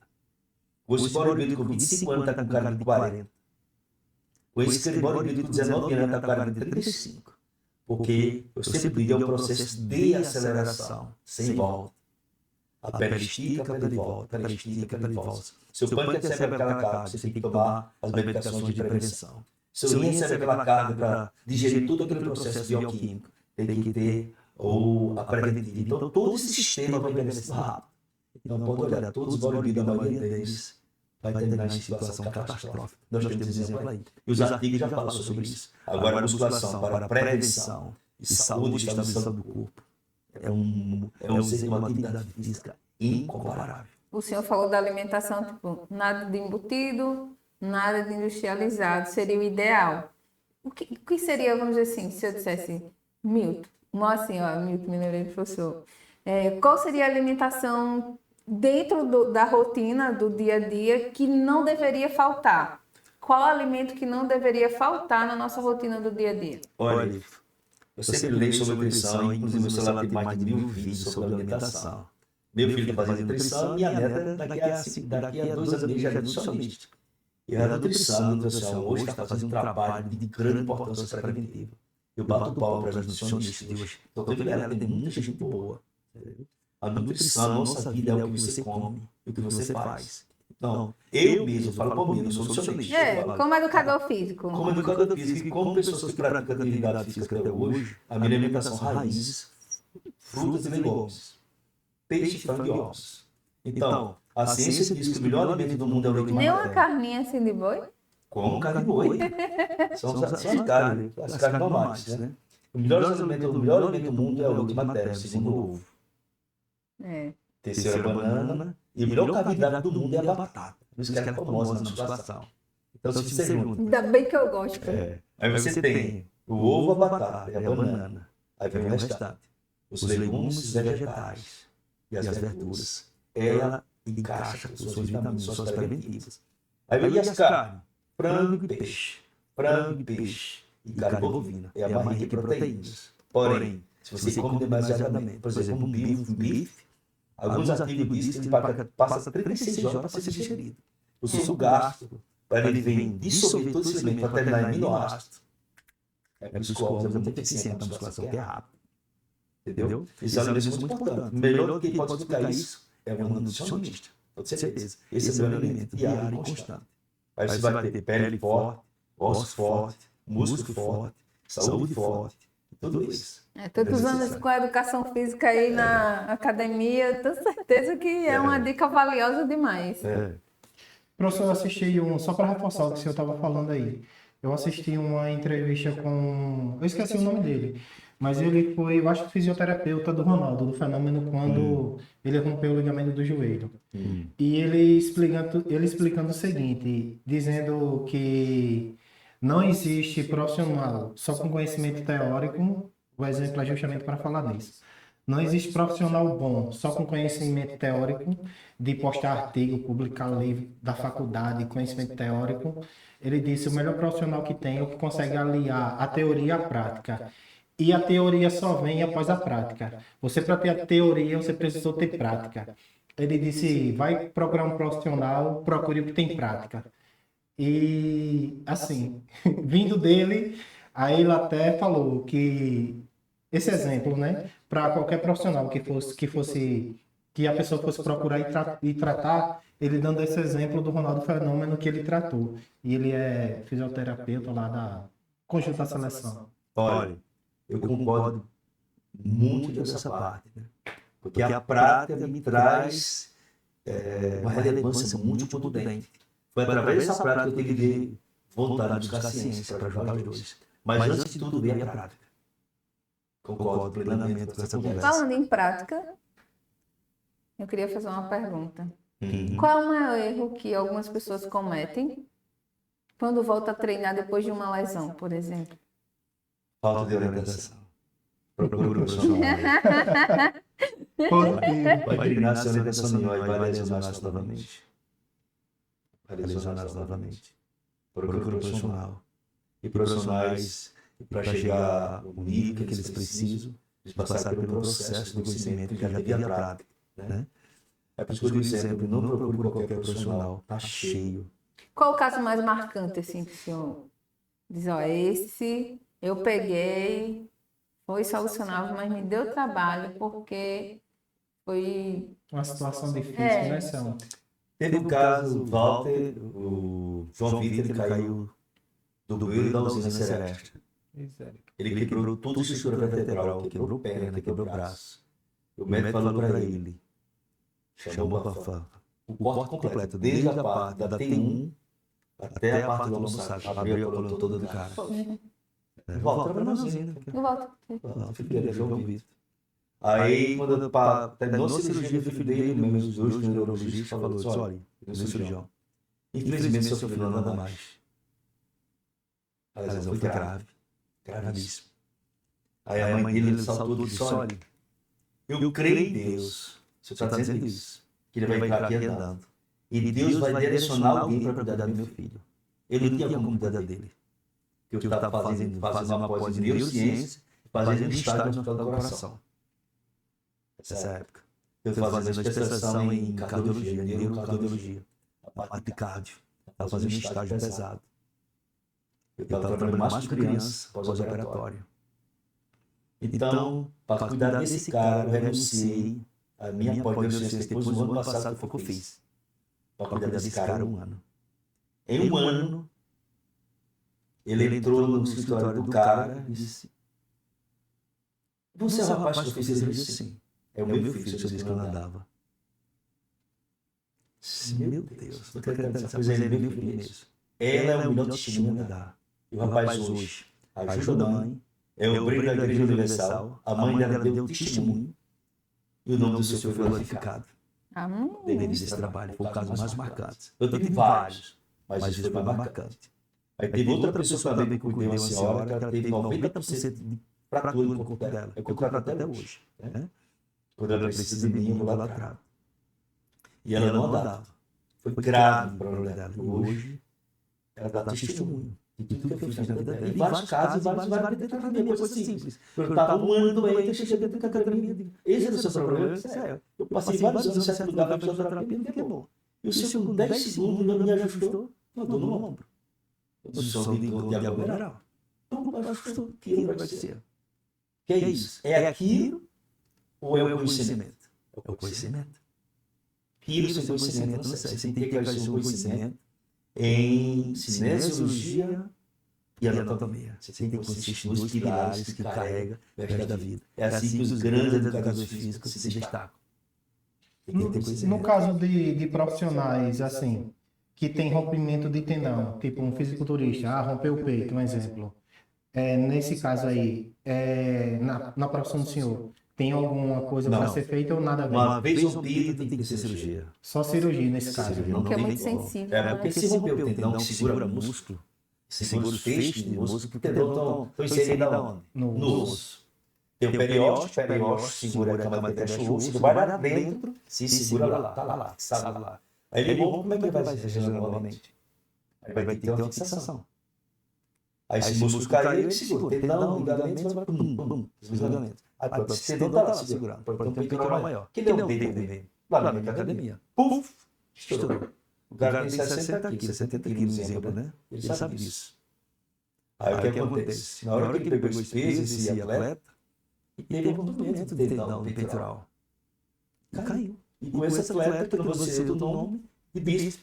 Conheço bodybuilder com 25 anos, está com cara de 40. Conheço aquele bodybuilder com 19 anos, está com cara de 35. Porque eu sempre digo, é um processo de aceleração, sem volta. A pele estica, a pele volta, a pele estica, a pele volta. Seu pâncreas recebe aquela carga, você tem que tomar as medicações de prevenção. Seu rim recebe aquela carga para digerir todo aquele processo bioquímico. Tem que ter a preventiva. Então, todo esse sistema vai envelhecer rápido. Então, pode olhar, todos os bodybuilders, a maioria deles, vai terminar em situação catastrófica. Nós temos exemplo aí. E os artigos já falam sobre isso. Agora, a musculação para prevenção e saúde e estabilização do corpo é uma atividade física incomparável. O senhor falou da alimentação, tipo, nada de embutido, nada de industrializado, seria o ideal. O que seria, vamos dizer assim, se eu dissesse, Milton, Milton, me lembrei do professor, qual seria a alimentação dentro da rotina, do dia a dia, que não deveria faltar? Qual alimento que não deveria faltar na nossa rotina do dia a dia? Olha, eu sempre leio sobre nutrição, inclusive meu celular tem mais de 1000 vídeos sobre alimentação. Meu filho está fazendo nutrição e a neta daqui a 2 anos e meio já é nutricionista. E a nutrição hoje está fazendo um trabalho de grande importância preventiva. Eu bato o pau para as nutricionistas de hoje. Então, tem muita gente boa. A nutrição, a nossa vida é o que você come e o que você faz. Então, eu mesmo falo por mim, eu sou nutricionista. Como educador físico. Como educador físico e como pessoas que praticam atividade física até hoje, a minha alimentação raízes, frutas e legumes, peixe, frango e ovos. Então, a ciência diz que o melhor alimento do mundo é o leite materno. Nem uma carninha assim de boi? Como carne de boi. São as carnes normais, né? O melhor alimento do mundo é o leite materno, segundo o ovo. Terceiro, a banana. E o melhor carboidrato do mundo é a batata. Por isso que ela é famosa na musculação. Então, se você junta. Ainda bem que eu gosto. Aí você tem o ovo, a batata e a banana. Aí vem o restante. Os legumes, os vegetais e as verduras. Ela encaixa com suas vitaminas, suas preventivas. Aí vem as carnes. Frango e peixe. Frango e peixe. E carne bovina. É a mais rica em proteínas. Porém, se você come demasiadamente, por exemplo, um bife, alguns artigos dizem que ele passa 36 horas para ser digerido. O seu gasto, para ele vir dissolver todo esse alimento, para terminar em aminoácidos. É por isso que o ovos é muito eficiente na musculação, que é rápido. Entendeu? Esse alimento é muito importante. O melhor que pode explicar isso é um nutricionista. Com certeza. Esse é o meu alimento diário e constante. Aí você vai ter pele forte, osso forte, músculo forte, saúde forte, Tudo isso. Tantos anos com a educação física aí na academia, eu tenho certeza que é uma dica valiosa demais. Professor, eu assisti só para reforçar o que o senhor estava falando aí. Eu assisti uma entrevista com. Eu esqueci o nome dele. Mas ele foi, eu acho, fisioterapeuta do Ronaldo, do Fenômeno, quando ele rompeu o ligamento do joelho. E ele explicando o seguinte, dizendo que não existe profissional só com conhecimento teórico, o exemplo é justamente para falar nisso. Não existe profissional bom só com conhecimento teórico, de postar artigo, publicar livro da faculdade, conhecimento teórico. Ele disse, o melhor profissional que tem é o que consegue aliar a teoria à prática. E a teoria só vem após a prática. Você, para ter a teoria, você precisou ter prática. Ele disse, vai procurar um profissional, procure o que tem prática. E, assim, vindo dele, aí ele até falou que esse exemplo, né, para qualquer profissional que a pessoa fosse procurar e tratar, ele dando esse exemplo do Ronaldo Fenômeno que ele tratou. E ele é fisioterapeuta lá da Conjunto da Seleção. Olha, eu concordo muito dessa parte, né? Porque a prática me traz uma relevância muito contundente. Foi através dessa prática que eu tive vontade de buscar ciência para ajudar os dois. Mas antes de tudo veio a prática. Concordo plenamente com essa conversa. Falando em prática, eu queria fazer uma pergunta. Qual é o maior erro que algumas pessoas cometem quando volta a treinar depois de uma lesão, por exemplo? Falta de orientação. Procura o profissional. Vai treinar sem orientação nenhuma e vai lesionar-se novamente. Procura o profissional. E profissionais, para chegar ao nível que eles precisam, eles passaram pelo processo de conhecimento que já teve a prática, né? É por isso que eu digo sempre, não procure qualquer profissional, tá cheio. Qual o caso mais marcante, assim, que o senhor diz, ó, esse eu peguei, foi solucionável, mas me deu trabalho porque foi... Uma situação difícil, né, Selma? Teve um caso, o Walter, o João Vitor, ele caiu do joelho da usina Seresta. Ele quebrou toda a estrutura vertebral, quebrou perna, quebrou braço. O médico falou para ele, chamou o corte completo, desde a parte da T1 até a parte do lombo sacro, abriu a coluna toda do cara. Volta para a usina. Volta. Filho dele é João Vitor. Aí, quando terminou a cirurgia, o filho dele, meus dois neurologistas, falou, olha, meu cirurgião, infelizmente seu filho não anda mais. A lesão foi grave, gravíssima. Aí a mãe dele saltou e disse, olha, eu creio em Deus, você está dizendo isso, que ele vai entrar aqui andando. E Deus vai direcionar alguém para cuidar do meu filho. Ele não tinha como cuidar dele. Eu estava fazendo uma pós em neurociência, fazendo estágio no Hospital do Coração. Nessa época. Eu estava fazendo especialização em cardiologia, neurocardiologia, a parte de cardio. Estava fazendo um estágio pesado. Eu estava trabalhando mais com criança, pós-operatório. Então, para cuidar desse cara, eu renunciei a minha pós-neurociência depois do ano passado, foi o que eu fiz. Para cuidar desse cara 1 ano. Em 1 ano, ele entrou no escritório do cara e disse, você é o rapaz que eu fiz cirurgia? Sim. É o meu filho, você disse que eu não andava. Meu Deus, não acredito nessa coisa, ele é meu filho mesmo. Ela é o melhor testemunho a dar. E o rapaz hoje ajuda a mãe, é o brilho da Igreja Universal, a mãe dela deu testemunho e o nome do seu filho foi glorificado. Devido a esse trabalho, foi o caso mais marcante. Eu tive vários, mas esse foi mais marcante. Aí teve outra pessoa também que cuidou uma senhora, que ela teve 90% de fratura no corpo dela. É o que eu trato até hoje, né? Quando ela precisa de mim, eu vou lá atrás. E ela não andava. Foi grave o problema dela. E hoje, ela dá testemunho de tudo que eu fiz na vida dela. Em vários casos, vários dentro da academia, coisa simples. Eu estava 1 ano doente, eu cheguei dentro da academia. Esse é o seu problema? Eu passei vários anos sem estudar para fisioterapia, não fiquei bom. E o seu, com 10 segundos, não me ajustou, uma dor no ombro. Eu sou de aglomeral. Não ajustou, que vai ser? Que é isso? É aquilo ou é o conhecimento? É o conhecimento. Aquilo sem conhecimento não serve. Você tem que ter o conhecimento em cinesiologia e anatomia. Você tem que consistir em 2 pilares que carrega o resto da vida. É assim que os grandes educadores físicos se destacam. No caso de profissionais, assim, que tem rompimento de tendão, tipo um fisiculturista, rompeu o peito, um exemplo. Nesse caso aí, na profissão do senhor, tem alguma coisa para ser feita ou nada a ver? Uma vez rompido, tem que ser cirurgia. Só cirurgia nesse caso. Porque é muito sensível. Porque se rompeu o tendão que segura músculo, segura os feixes de músculo, porque o tendão estão inseridos aonde? No osso. Tem o periósteo segura a cama de fecha o osso, ele vai lá dentro, se segura lá, tá lá. Aí ele rompe, como é que ele vai se regenerar novamente? Aí vai ter que ter uma fixação. Aí se o músculo caiu, ele segura. Tendão, ligamentos, vai pum, os ligamentos. Aí pode ser tendão tá lá segurando, pode ter um peitoral maior. Que deu o dedo dele? Lá na minha academia. Puf! Estourou. O cara tem 60 quilos, 70 quilos, exemplo, né? Ele sabe disso. Aí o que acontece? Na hora que ele pegou esse peso, esse atleta, e teve um rompimento do tendão peitoral. E caiu. E com esse atleta, que não você do nome, de bíceps.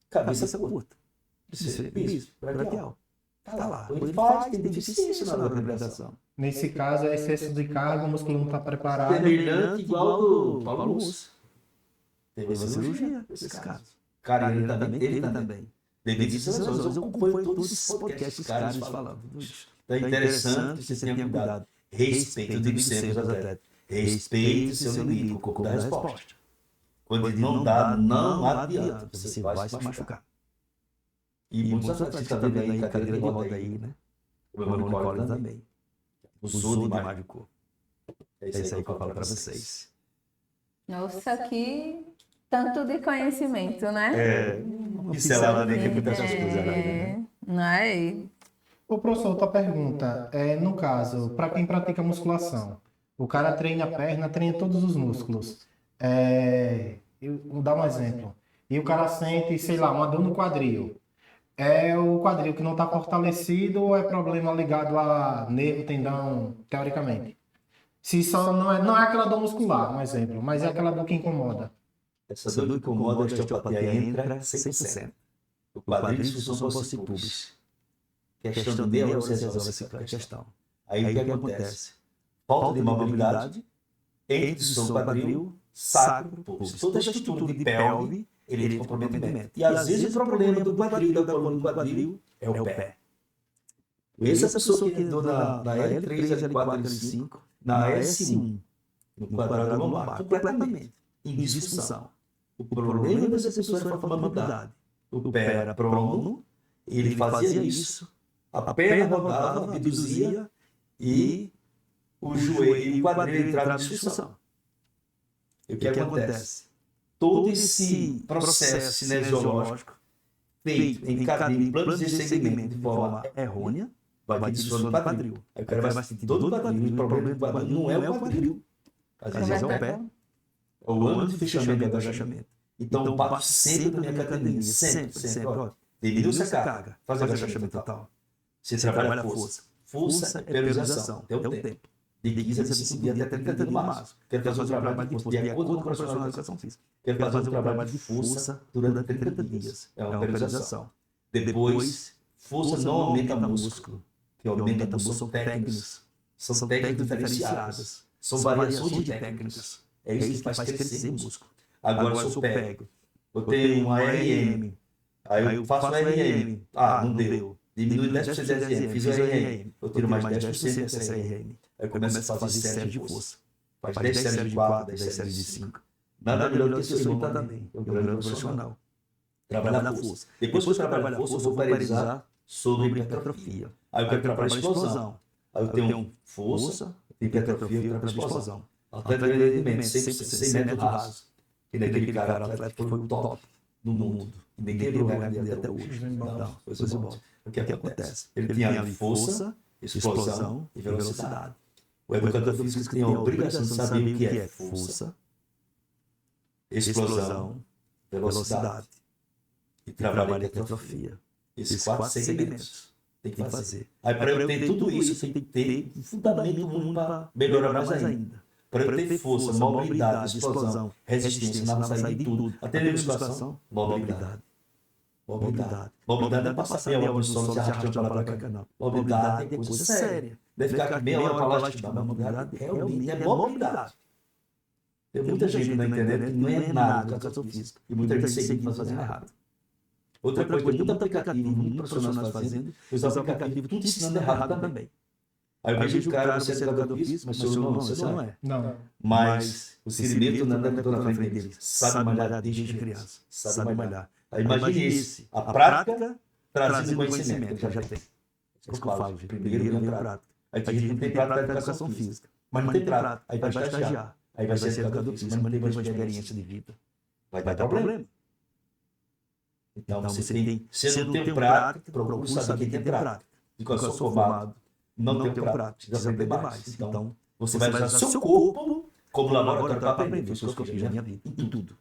Cabeça curta. Bíceps, braquial. Tá lá. Ele faz, tem deficiência na reabilitação. Nesse caso, é excesso de carga, o músculo não está preparado. Semelhante igual do Paulo Lúcio. Teve cirurgia nesse caso. Cara, ele também. Devido a essas razões, eu acompanho todos esses podcasts, caras falando. Então é interessante que você tenha cuidado. Respeito, eu digo sempre aos atletas. Respeite o seu limite, o corpo da resposta. Quando ele não dá, não adianta. Você vai se machucar. E muitos atletas estão vendo aí, cadeira de roda aí, né? O meu Nicole também. Usou de imagem do corpo. É isso aí que eu falo pra vocês. Nossa, que tanto de conhecimento, né? Pincelada nem que muitas coisas, né? Não é? Ô, professor, outra pergunta. No caso, para quem pratica musculação, o cara treina a perna, treina todos os músculos. Eu vou dar um exemplo. E o cara sente, sei lá, uma dor no quadril. É o quadril que não está fortalecido ou é problema ligado a nervo, tendão, teoricamente? Se só não é aquela dor muscular, um exemplo, mas é aquela dor que incomoda. Essa dor que incomoda, a osteopatia entra 100%. O quadril de disfunção possipubis. Questão de meia hora você resolve essa questão. Aí o que acontece? Falta de mobilidade entre disfunção quadril, sacro, pulso. Toda a estrutura de pelve, ele tem comprometimento. E às vezes o problema do quadril, da coluna do quadril, é o pé. Essa pessoa que andou na L3, L4, L5, na S1, no quadrado lombar, completamente em disfunção. O problema dessa pessoa era a falta de mobilidade. O pé era prono, ele fazia isso, a perna rodava, abduzia e o joelho e o quadril entravam em disfunção. E o que acontece? Todo esse processo cinesiológico feito em planos de segmento de forma errônea vai ter disfunção do quadril. Aí o cara vai sentir dor do quadril, o problema do quadril não é o quadril, às vezes é o pé, ou o ângulo de fechamento do agachamento. Então eu passo sempre na minha academia, sempre. Diminui essa carga, faz agachamento total. Você trabalha a força. Força é periodização, tem o tempo. De 15 a 25 dias até 30 no máximo. Quero fazer um trabalho de força de acordo com o profissional de educação física. Quero fazer um trabalho de força durante 30 dias. É uma periodização. Depois, força não aumenta músculo. Que aumenta músculo são técnicas. São técnicas diferenciadas. São variações de técnicas. É isso que faz crescer músculo. Agora, se eu pego, eu tenho uma RM, aí eu faço RM. Não deu. Diminui 10% da RM, fiz o RM. Eu tiro mais 10% dessa RM. Aí eu começo a fazer série de força. Faz 10 séries de 4, 10 séries de 5. Nada melhor do que esse irmão também. É um grande profissional. Trabalha na força. Depois que eu trabalho na força, eu vou parizar sobre hipertrofia. Aí eu quero trabalhar explosão. Aí eu tenho força, hipertrofia, eu trabalho explosão. Atleta de rendimento, 100% metros raso. E daquele cara, atleta que foi o top no mundo. E ninguém viu o recorde dele até hoje. Não, foi bom. O que acontece? Ele tinha ali força, explosão e velocidade. O educador físico tem a obrigação de saber o que é força, explosão, velocidade e trabalho de hipertrofia. Esses 4 segmentos tem que fazer. Aí para eu ter tudo isso, tem que ter um fundamento para melhorar mais ainda. Para eu ter força, mobilidade, explosão, resistência, na saída de tudo. Até na musculação, mobilidade. Mobilidade. Mobilidade não é passar meia hora no solo se arrastando para lá para cá, não. Mobilidade é coisa séria. Deve ficar aqui meia hora para lá estudar. Mobilidade realmente é mobilidade. Tem muita gente na internet que não é nada educação física. E muita gente seguindo nós fazendo errado. Outra coisa, tem muito aplicativo, muito profissionais fazendo, os aplicativos tudo ensinando errado também. Aí eu vejo o cara, você é educador físico, mas você não é. Não. Mas o Cirimento não é na frente dele. Sabe malhar desde criança. Sabe malhar. Aí imagine isso. A prática trazendo conhecimento que já tem. É isso que eu falo, gente. Primeiro vem a prática. Aí a gente não tem prática da educação física. Mas não tem prática. Aí vai estagiar. Aí vai ser educador físico, mas não tem uma experiência de vida. Vai dar problema. Então, você não tem prática, procura saber quem tem prática. Fica só formado, não tem prática, precisa aprender mais. Então, você vai usar seu corpo como laboratório para aprender. Foi isso que eu fiz na minha vida, em tudo.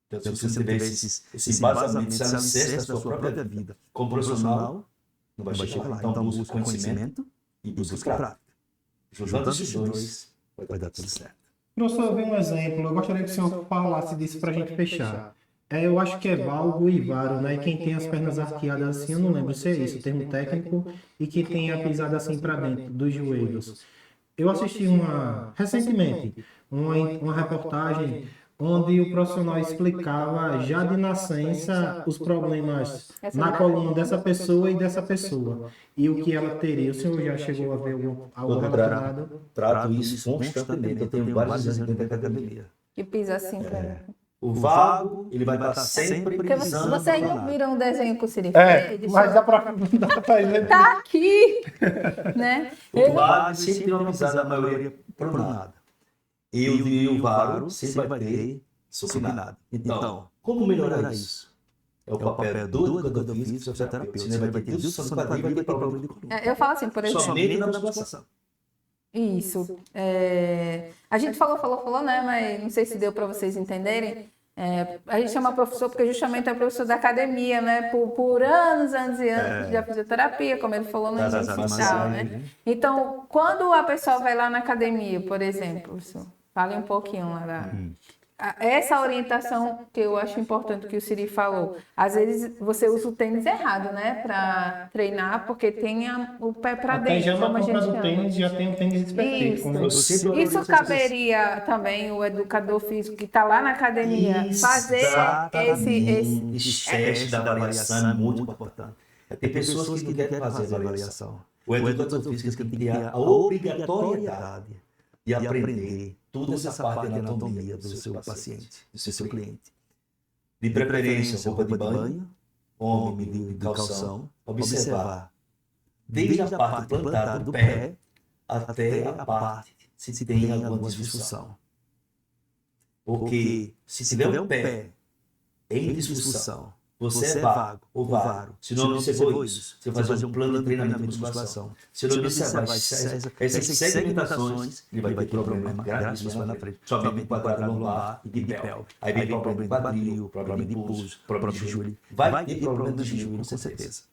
Então, se você não tiver esse embasamento, esse alicerce da sua própria vida, como profissional, não vai chegar lá. Então, busca conhecimento e busca prática. Juntando esses dois, vai dar tudo certo. Professor, eu vi um exemplo, eu gostaria que o senhor falasse disso para a gente fechar. Eu acho que é valgo e varo, né? E quem tem as pernas arqueadas assim, eu não lembro se é isso, o termo técnico, e que tem a pisada assim para dentro dos joelhos. Eu assisti recentemente uma reportagem onde o profissional explicava já de nascença os problemas na coluna dessa pessoa e dessa pessoa. E o que ela teria. O senhor já chegou a ver algo relacionado? Trato isso constantemente. Eu tenho vários exemplos dentro da academia. Que pisa assim para dentro. O vago, ele vai estar sempre porque pisando. vocês não viram um desenho que o Siri fez? Mas dá para ver. Tá aqui, né? O vago sempre tem uma pisada, a maioria pronada. E o vago sempre vai ter supinado. Então, como melhorar isso? É o papel do educador físico e do fisioterapeuta. Senão vai ter disfunção do quadril e vai ter problema de coluna. Eu falo assim, por exemplo... Somente na musculação. Isso. A gente falou, né? Mas não sei se deu para vocês entenderem. A gente chama professor porque justamente é professor da academia, né? Por anos e anos de fisioterapia, como ele falou no início e tal, né? Então, quando a pessoa vai lá na academia, por exemplo, fale um pouquinho lá da... Essa orientação que eu acho importante que o Siri falou. Às vezes você usa o tênis errado, né? Para treinar, porque tem o pé para dentro. Já na compra do tênis, já tem um tênis específico. Isso caberia também o educador físico que está lá na academia fazer esse teste da avaliação é muito importante. Tem pessoas que não querem fazer a avaliação. O educador físico tem que criar a obrigatoriedade de aprender toda essa parte da anatomia do seu paciente, do seu cliente. De preferência, roupa de banho, homem de calção, observar desde a parte plantar do pé até a parte se tem alguma disfunção. Porque se tiver um pé em disfunção, você é vago ou varo. Se não observou isso, você vai fazer um plano de treinamento de musculação. Se não observar essas segmentações, ele vai ter problema gravíssimo lá na frente. Somente quadrado lombar e de pelve. Aí vem problema de quadril, problema de pulso, problema de joelho. Vai ter problema de joelho, com certeza.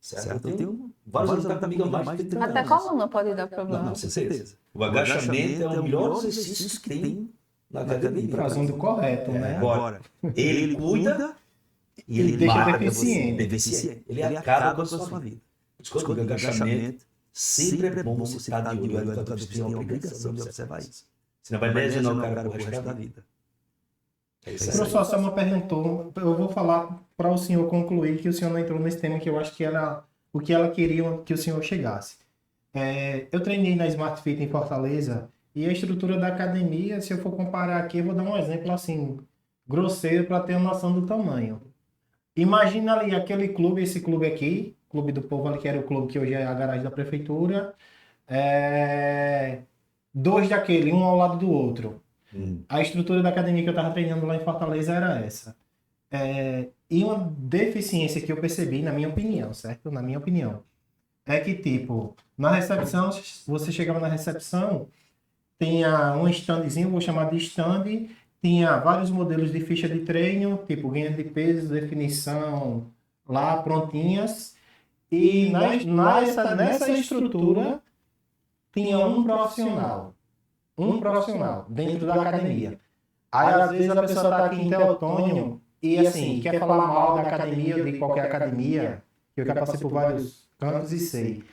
Certo? Eu tenho vários resultados comigo há mais de 30 anos. Até coluna pode dar problema. Não, com certeza. O agachamento é o melhor exercício que tem na academia. Fazendo correto, né? Agora, ele cuida... E ele deixa mata deficiente. Ele acaba com a sua vida. Escuta, o agachamento sempre é bom você estar de olho. O educador físico tem a obrigação de observar isso. Senão vai lesionar o cara pro resto da vida. Professor, só uma pergunta. Eu vou falar para o senhor concluir que o senhor não entrou nesse tema que eu acho que era o que ela queria que o senhor chegasse. Eu treinei na Smart Fit em Fortaleza e a estrutura da academia, se eu for comparar aqui, eu vou dar um exemplo assim, grosseiro para ter uma noção do tamanho. Imagina ali aquele clube, esse clube aqui, Clube do Povo ali, que era o clube que hoje é a garagem da prefeitura. Dois daquele, um ao lado do outro. A estrutura da academia que eu estava treinando lá em Fortaleza era essa. E uma deficiência que eu percebi, na minha opinião, certo? Na minha opinião. É que, tipo, na recepção, você chegava na recepção, tinha um standzinho, vou chamar de stand, tinha vários modelos de ficha de treino, tipo ganho de peso, definição, lá prontinhas. E nessa estrutura tinha um profissional dentro da academia. Aí às vezes a pessoa está aqui em Teotônio E assim, quer falar mal da academia ou de qualquer academia, que eu já passei por vários cantos e sei.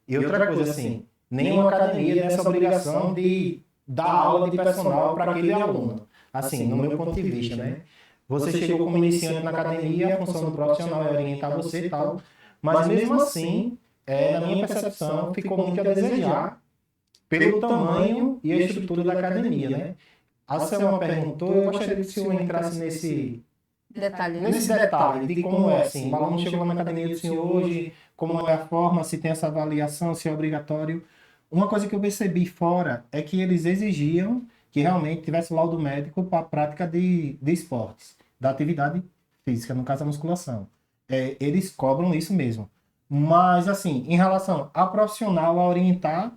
E outra coisa, assim, nenhuma academia tem essa obrigação de dar aula de personal para aquele aluno. Assim, no meu ponto de vista, né? Você chegou como iniciante na academia, a função do profissional é orientar você e tal, mas mesmo assim, na minha percepção, ficou muito a desejar pelo tamanho e a estrutura da academia, né? A Selma perguntou, eu gostaria que o senhor entrasse nesse detalhe de como é, assim, o aluno chegou na academia do senhor hoje, como é a forma, se tem essa avaliação, se é obrigatório. Uma coisa que eu percebi fora é que eles exigiam que realmente tivesse laudo médico para a prática de esportes, da atividade física, no caso a musculação. Eles cobram isso mesmo. Mas, assim, em relação a profissional a orientar,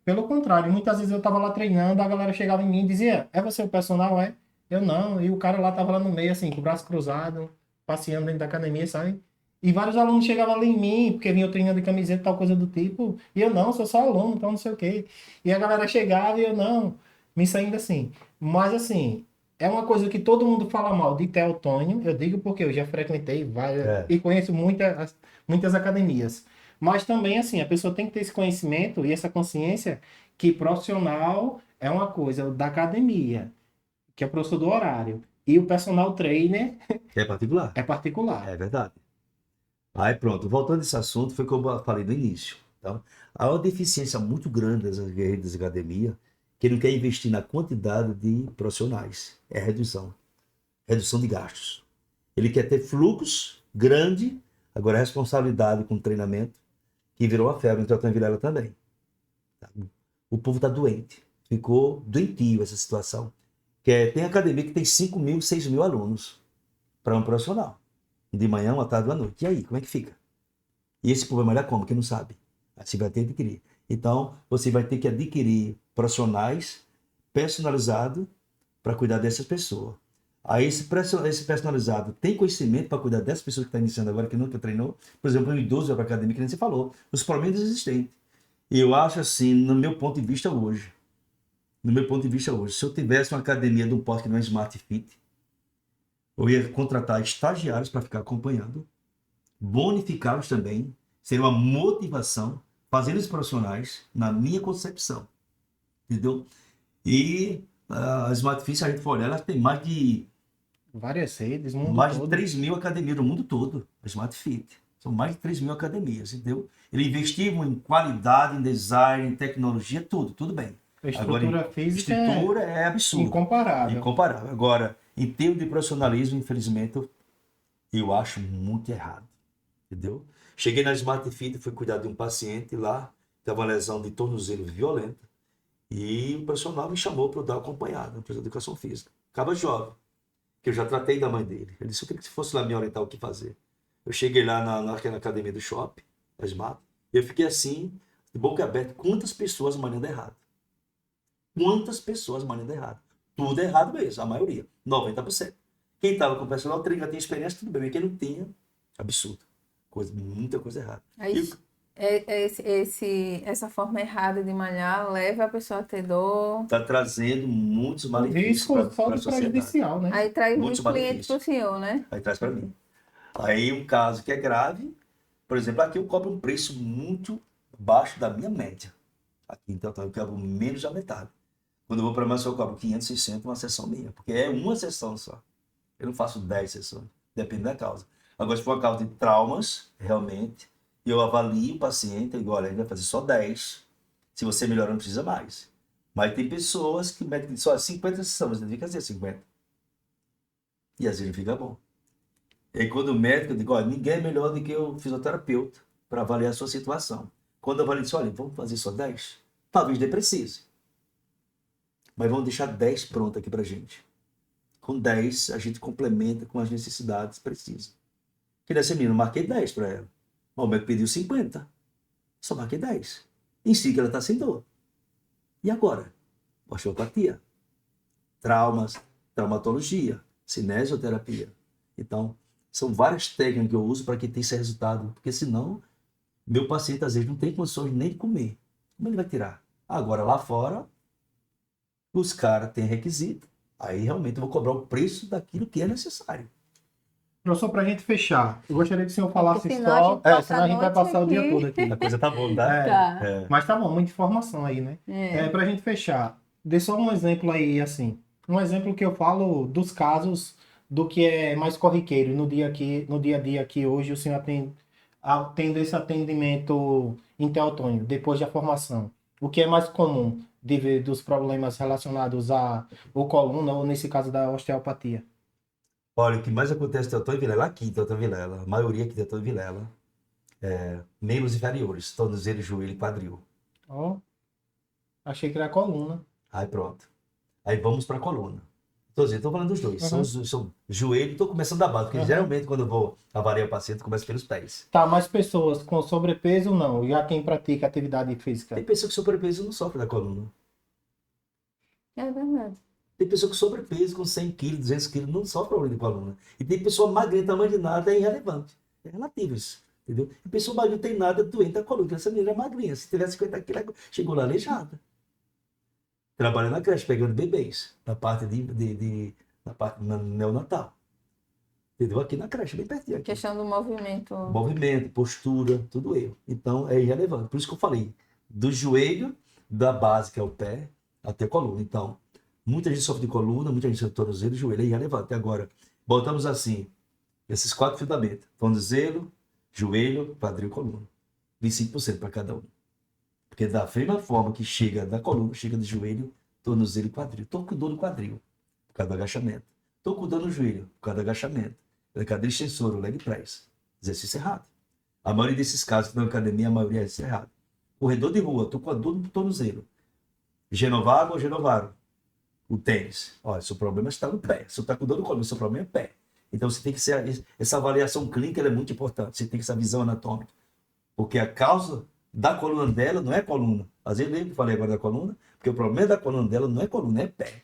pelo contrário, muitas vezes eu estava lá treinando, a galera chegava em mim e dizia, é você o personal, é? Eu não, e o cara lá tava lá no meio, assim, com o braço cruzado, passeando dentro da academia, sabe? E vários alunos chegavam ali em mim, porque vinham treinando de camiseta, tal coisa do tipo, e eu não, sou só aluno, então não sei o quê. E a galera chegava e eu não, me saindo assim. Mas assim, é uma coisa que todo mundo fala mal de Teotônio, eu digo porque eu já frequentei várias, e conheço muitas academias. Mas também, assim, a pessoa tem que ter esse conhecimento e essa consciência que profissional é uma coisa da academia, que é o professor do horário. E o personal trainer É particular. é particular. É verdade. Aí pronto, voltando a esse assunto, foi como eu falei no início. Então, há uma deficiência muito grande das redes de academia, que não quer investir na quantidade de profissionais. É redução. Redução de gastos. Ele quer ter fluxo grande, agora responsabilidade com treinamento, que virou a febre, então em Vilela também. O povo está doente. Ficou doentio essa situação. Tem academia que tem 5 mil, 6 mil alunos para um profissional. De manhã, uma tarde, uma noite. E aí, como é que fica? E esse povo vai malhar como? Quem não sabe. Aí você vai ter que adquirir. Então, você vai ter que adquirir profissionais personalizados para cuidar dessas pessoas. Aí esse personalizado tem conhecimento para cuidar dessas pessoas que estão iniciando agora, que nunca treinou. Por exemplo, um idoso vai para a academia, que nem você falou. Os problemas existentes. E eu acho assim, no meu ponto de vista hoje, se eu tivesse uma academia de um porte que não é Smart Fit, eu ia contratar estagiários para ficar acompanhando, bonificá-los também, seria uma motivação, fazer eles profissionais, na minha concepção, entendeu? E a Smart Fit, se a gente for olhar, ela tem mais de Várias redes, mundo mais todo. de 3 mil academias no mundo todo, a Smart Fit. São mais de 3 mil academias, entendeu? Eles investiram em qualidade, em design, em tecnologia, tudo bem. A estrutura Agora, física estrutura é absurda. incomparável. Agora, em termos de profissionalismo, infelizmente, eu acho muito errado. Entendeu? Cheguei na Smart Fit, fui cuidar de um paciente lá, teve uma lesão de tornozelo violenta, e o profissional me chamou para eu dar acompanhado, na de educação física. Acaba jovem, que eu já tratei da mãe dele. Ele disse que eu queria que fosse lá me orientar o que fazer. Eu cheguei lá na academia do shopping, da Smart, e eu fiquei assim, de boca aberta, quantas pessoas manhando errado. Quantas pessoas manhando errado. Tudo errado mesmo, a maioria. 90%. Quem estava com o personal trainer já tinha experiência, tudo bem. Mas quem não tinha, absurdo. Muita coisa errada. Aí, essa forma errada de malhar leva a pessoa a ter dor. Está trazendo muitos malefícios Risco para só a de sociedade. prejudicial, né? Aí traz Muitos muito cliente malefícios. pro senhor, né? Aí traz para mim. Aí um caso que é grave, por exemplo, aqui eu cobro um preço muito baixo da minha média. Aqui então eu cobro menos da metade. Quando eu vou para mais eu cobro 500, 600 uma sessão minha, porque é uma sessão só. Eu não faço 10 sessões, depende da causa. Agora, se for uma causa de traumas, realmente, eu avalio o paciente e digo, olha, ele vai fazer só 10. Se você melhorar, não precisa mais. Mas tem pessoas que medem só 50 sessões, você tem que fazer 50. E às vezes não fica bom. E aí, quando o médico, eu digo, olha, ninguém é melhor do que o fisioterapeuta para avaliar a sua situação. Quando eu avalio, olha, vamos fazer só 10? Talvez dê precise. Mas vamos deixar 10 pronto aqui pra gente. Com 10, a gente complementa com as necessidades precisas. Que dessa menina, eu marquei 10 para ela. O médico pediu 50. Só marquei 10. Em si que ela está sem dor. E agora? Osteopatia. Traumas, traumatologia, cinesioterapia. Então, são várias técnicas que eu uso para que tenha esse resultado. Porque senão, meu paciente às vezes não tem condições nem de comer. Como ele vai tirar? Agora, lá fora, os caras têm requisito, Aí realmente eu vou cobrar o preço daquilo que é necessário. Professor, para a gente fechar, eu gostaria que o senhor falasse Porque só. Senão a gente vai noite passar o dia aqui. todo aqui. A coisa tá boa, tá? Tá. Mas tá bom, muita informação aí, né? Para a gente fechar, dê só um exemplo aí, assim. Um exemplo que eu falo dos casos do que é mais corriqueiro no dia a dia aqui hoje, o senhor tendo esse atendimento em Teotônio, depois da formação. O que é mais comum dos problemas relacionados à ou coluna, ou nesse caso da osteopatia? Olha, o que mais acontece em Teotônio e Vilela, aqui em Teotônio e Vilela, a maioria aqui em Teotônio e Vilela, membros inferiores, tornozelo, joelho e quadril. Ó, achei que era coluna. Aí pronto. Aí vamos para a coluna. Estou falando dos dois. São joelho, estou começando da base, porque geralmente quando eu vou avaliar o paciente, começo pelos pés. Tá, mas pessoas com sobrepeso não, já quem pratica atividade física. Tem pessoa que sobrepeso não sofre da coluna. É verdade. Tem pessoa que sobrepeso com 100 quilos, 200 quilos, não sofre problema de coluna. E tem pessoa magrinha, tamanho de nada, é irrelevante. É relativo isso, entendeu? E pessoa magrinha não tem nada, doente da coluna. Essa menina é magrinha. Se tiver 50 quilos, chegou lá aleijada. Trabalhando na creche, pegando bebês, na parte neonatal. Entendeu? Aqui na creche, bem pertinho. Aqui. Questão do movimento. Movimento, postura, tudo eu. Então é irrelevante. Por isso que eu falei, do joelho, da base, que é o pé, até a coluna. Então, muita gente sofre de coluna, muita gente sofre de tornozelo, joelho é irrelevante. Agora, botamos assim, esses 4 fundamentos: tornozelo, joelho, quadril e coluna. 25% para cada um. Porque da mesma forma que chega da coluna, chega do joelho, tornozelo e quadril. Estou com dor no quadril, por causa do agachamento. Estou com dor no joelho, por causa do agachamento. Cadeira extensora, o leg press. Exercício errado. A maioria desses casos que na academia, a maioria é exercício errado. Corredor de rua, estou com a dor no tornozelo. Genovago ou Genovaro? O tênis. Olha, seu problema está no pé. Se você está com dor no coluna, seu problema é pé. Então você tem que ser. Essa avaliação clínica é muito importante. Você tem que ter essa visão anatômica. Porque a causa da coluna dela não é coluna. Às vezes eu falei agora da coluna, porque o problema da coluna dela não é coluna, é pé.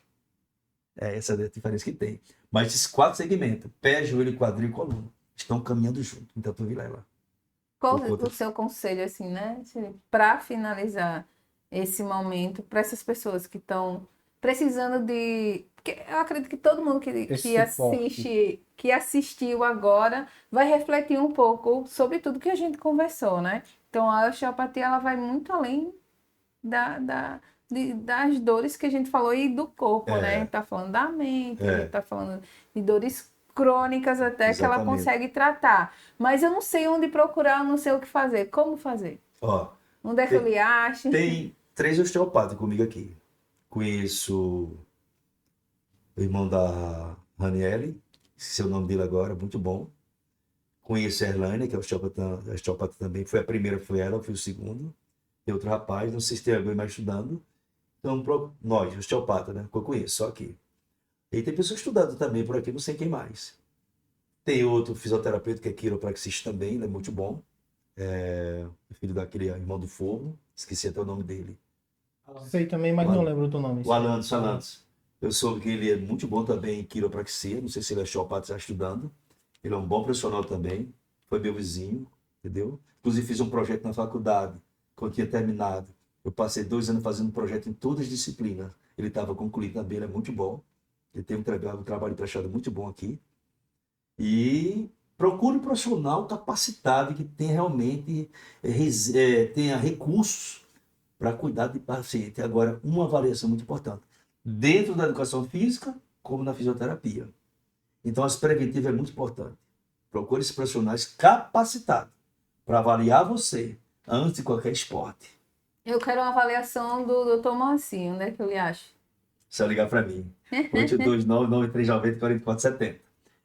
Essa é a diferença que tem. Mas esses 4 segmentos, pé, joelho, quadril e coluna, estão caminhando junto. Então, tu Vilela. Qual o seu conselho, assim, né? Para finalizar esse momento, para essas pessoas que estão precisando de... Porque eu acredito que todo mundo que assistiu agora vai refletir um pouco sobre tudo que a gente conversou, né? Então, a osteopatia, ela vai muito além das dores que a gente falou e do corpo, né? A gente tá falando da mente, a gente tá falando de dores crônicas até que ela consegue tratar. Mas eu não sei onde procurar, eu não sei o que fazer. Como fazer? Ó, onde é que eu lhe acho? Tem 3 osteopatas comigo aqui. Conheço o irmão da Raniele, esqueci o nome dele agora, muito bom. Conheço a Erlânia, que é osteopata também. Foi a primeira, foi ela, foi o segundo. Tem outro rapaz, não sei se tem alguém mais estudando. Então, nós, osteopata, né? Que eu conheço, só aqui. E tem pessoas estudando também por aqui, não sei quem mais. Tem outro fisioterapeuta que é quiropraxista também, né? Muito bom. Filho daquele irmão do Fogo, esqueci até o nome dele. Sei também, mas não lembro do nome. O Alantos. Eu soube que ele é muito bom também em quiropraxia, não sei se ele é osteopata, está estudando. Ele é um bom profissional também, foi meu vizinho, entendeu? Inclusive fiz um projeto na faculdade, quando tinha terminado. Eu passei 2 anos fazendo um projeto em todas as disciplinas. Ele estava concluído também, ele é muito bom. Ele tem um trabalho prestado muito bom aqui. E procure um profissional capacitado que tenha realmente tenha recursos para cuidar de paciente. Agora, uma avaliação muito importante. Dentro da educação física, como na fisioterapia. Então, as preventivas é muito importante. Procure esses profissionais capacitados para avaliar você antes de qualquer esporte. Eu quero uma avaliação do Dr. Marcinho, onde é que eu lhe acho? Só ligar para mim. 829-9390-4470.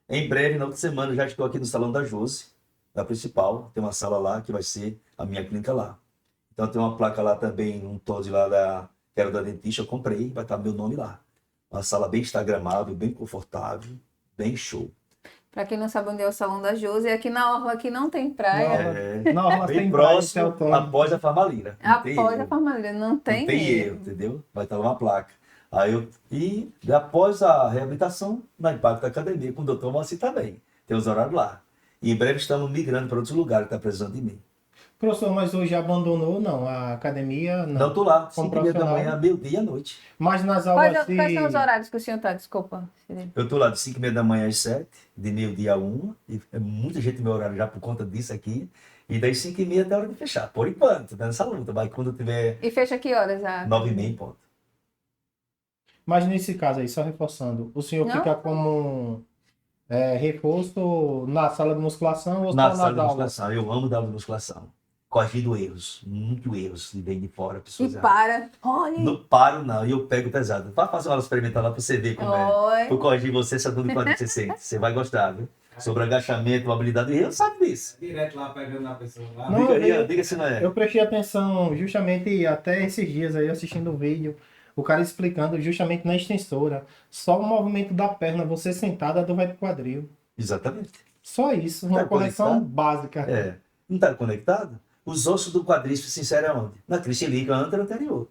Em breve, na outra semana, eu já estou aqui no Salão da Josi, da principal. Tem uma sala lá que vai ser a minha clínica lá. Então tem uma placa lá também, um todd lá que era da dentista, eu comprei, vai estar meu nome lá. Uma sala bem instagramável, bem confortável, bem show. Para quem não sabe onde é o Salão da Josi, aqui na Orla aqui não tem praia. Na Orla bem tem próximo, praia, após a Farmalira. Após a Farmalira, não tem erro, entendeu? Vai estar lá uma placa. E após a reabilitação, na Impacto Academia, com o Dr. Moacir também. Tem os horários lá. E em breve estamos migrando para outros lugares que estão precisando de mim. Professor, mas hoje abandonou, não? A academia, não. Não, tô lá, Como 5h30 da profissional. manhã, meio-dia à noite. Mas nas aulas de... Quais são os horários que o senhor está? Desculpa. Eu tô lá de 5h30 da manhã às 7h, de meio-dia a 1h, e é muita gente no meu horário já por conta disso aqui. E das 5h30 até a hora de fechar, por enquanto, tá nessa luta. Mas quando tiver E fecha que horas? 9h30 em ponto. Mas nesse caso aí, só reforçando, o senhor Não? fica como reforço na sala de musculação ou Na só sala nas de aulas? musculação, eu amo dar aula de musculação. Corrigindo erros, muito erros, de vem de fora, E pessoas erram. para. Olha. Não paro não, e eu pego pesado. Vai fazer uma aula experimental lá pra você ver como é. Oi. Vou corrigir você, essa dor de quadril que você sente. Você vai gostar, viu? Sobre agachamento, mobilidade, eu sabe disso. Direto lá pegando na pessoa lá. Não, Diga aí, eu- diga se não é. Eu prestei atenção justamente até esses dias aí assistindo o vídeo, o cara explicando justamente na extensora. Só o movimento da perna, você sentada, a dor vai pro quadril. Exatamente. Só isso, uma Tá correção conectado? básica. É. Não tá conectado? Os ossos do quadríceps se inserem aonde? Na crista ilíaca anterior.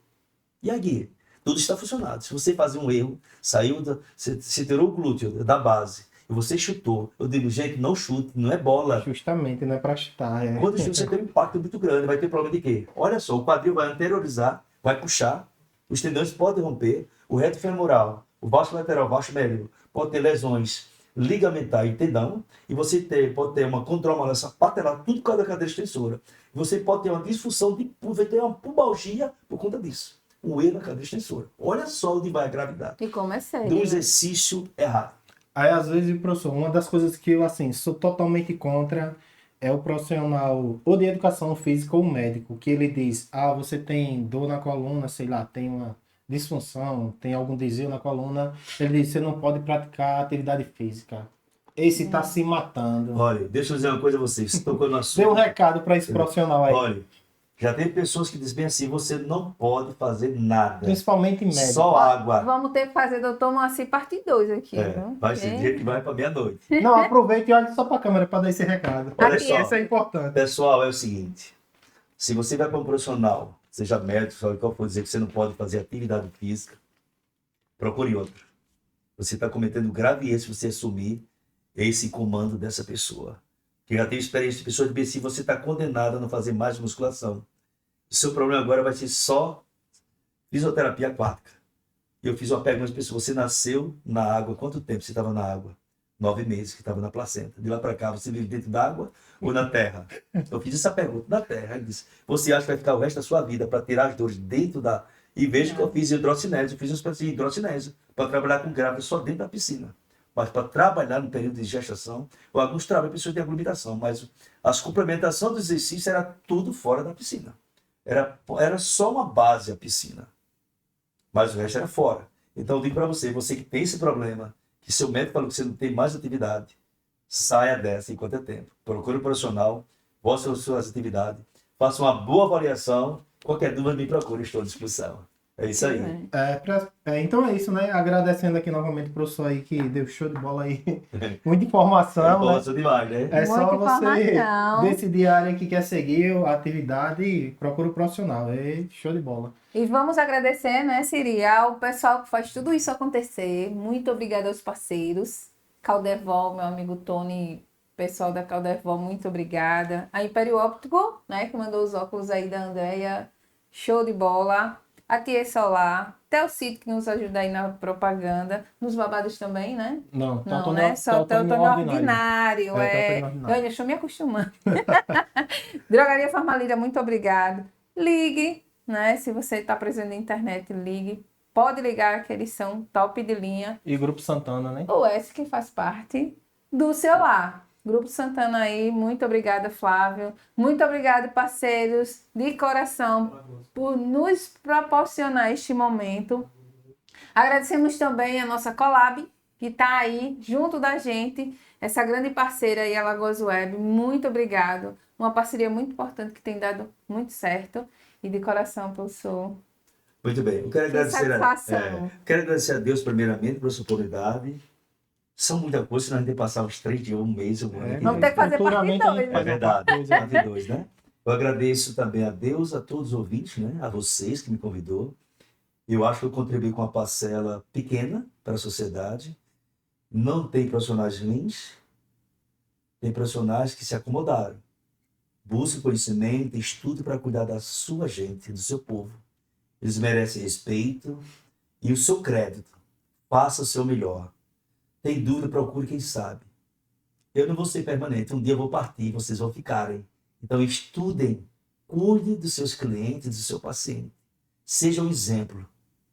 E a guia? Tudo está funcionando. Se você fazer um erro, você tirou o glúteo da base, e você chutou, eu digo, gente, não chute, não é bola. Justamente, não é pra chutar. Quando chuta, você tem um impacto muito grande, vai ter problema de quê? Olha só, o quadril vai anteriorizar, vai puxar, os tendões podem romper, o reto femoral, o baixo lateral, baixo médio, pode ter lesões ligamentar e tendão, e você pode ter uma condromalacia patelar, tudo por causa da cadeira extensora. Você pode ter uma disfunção, vai ter uma pubalgia por conta disso. Um erro na cadeira extensora. Olha só onde vai a gravidade. E como é sério. Do né? exercício errado. Aí, às vezes, professor, uma das coisas que eu, assim, sou totalmente contra é o profissional ou de educação física ou médico, que ele diz, você tem dor na coluna, sei lá, tem uma disfunção, tem algum desvio na coluna, ele diz, você não pode praticar atividade física. Esse tá se matando. Olha, deixa eu dizer uma coisa a vocês. Você tocou no assunto. Dê um recado para esse profissional aí, Olha, já tem pessoas que dizem bem assim, você não pode fazer nada. principalmente médico. Só água. Vamos ter que fazer Doutor Moacir parte 2 aqui, É, viu? vai ser dia que vai para meia-noite. Não, aproveite e olhe só para a câmera para dar esse recado. Olha Aqui, só. Isso é importante. Pessoal, é o seguinte. Se você vai para um profissional, seja médico, sabe qual for, dizer que você não pode fazer atividade física, procure outro. Você está cometendo um grave erro se você assumir esse comando dessa pessoa. Que já tem experiência de pessoas de BC, você está condenado a não fazer mais musculação. O seu problema agora vai ser só fisioterapia aquática. Eu fiz uma pergunta para pessoa, você nasceu na água, quanto tempo você estava na água? 9 meses que estava na placenta. De lá para cá, você vive dentro d'água ou na terra? Eu fiz essa pergunta, na terra. Ele disse, você acha que vai ficar o resto da sua vida para tirar as dores dentro da... E veja que eu fiz hidrocinese, eu fiz uma espécie de hidrocinese, para trabalhar com grávidas só dentro da piscina. Mas para trabalhar no período de gestação, ou alguns trabalham pessoas de aglomeração, mas as complementações do exercício era tudo fora da piscina. Era só uma base a piscina, mas o resto era fora. Então eu digo para você, você que tem esse problema, que seu médico falou que você não tem mais atividade, saia dessa enquanto é tempo. Procure um profissional, volte às suas atividades, faça uma boa avaliação, qualquer dúvida me procure, estou à disposição. É isso aí. Então é isso, né? Agradecendo aqui novamente o professor aí que deu show de bola aí. Muita informação, né? Gosto demais, né? É só Muita você informação. decidir a área que quer seguir, a atividade e procura o profissional. É show de bola. E vamos agradecer, né, Siri, ao pessoal que faz tudo isso acontecer. Muito obrigada aos parceiros. Caldervol, meu amigo Tony, pessoal da Caldervol, muito obrigada. A Império Óptico, né, que mandou os óculos aí da Andréia. Show de bola. A Tia Solar. Telcito, que nos ajuda aí na propaganda. Nos babados também, né? Não, Não, né? Só Teotônio Ordinário. Teotônio Ordinário. Deixa eu me acostumar. Drogaria Farmalira, muito obrigado. Ligue, né? Se você está presente na internet, ligue. Pode ligar, que eles são top de linha. E Grupo Santana, né? O S que faz parte do seu lar. Grupo Santana aí, muito obrigada, Flávio. Muito obrigado, parceiros, de coração, por nos proporcionar este momento. Agradecemos também a nossa Colab, que está aí junto da gente, essa grande parceira aí, a Alagoas Web. Muito obrigado. Uma parceria muito importante que tem dado muito certo. E de coração, professor. Muito bem. Eu quero satisfação. quero agradecer a Deus primeiramente pela sua oportunidade. São muita coisa, senão a gente tem que passar uns 3 dias, um mês, um ano. Vamos ter que fazer parte Futuramente a gente 2, né? É verdade, parte 2, né? Eu agradeço também a Deus, a todos os ouvintes, né? A vocês que me convidou. Eu acho que eu contribuí com uma parcela pequena para a sociedade. Não tem profissionais ruins, tem profissionais que se acomodaram. Busque conhecimento, estude para cuidar da sua gente, do seu povo. Eles merecem respeito e o seu crédito. Faça o seu melhor. Tem dúvida, procure quem sabe. Eu não vou ser permanente, um dia eu vou partir, vocês vão ficarem. Então estudem, cuide dos seus clientes, do seu paciente. Seja um exemplo,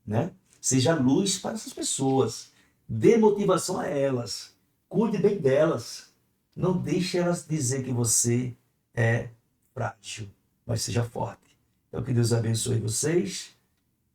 né? Seja luz para essas pessoas. Dê motivação a elas. Cuide bem delas. Não deixe elas dizer que você é frágil, mas seja forte. Então que Deus abençoe vocês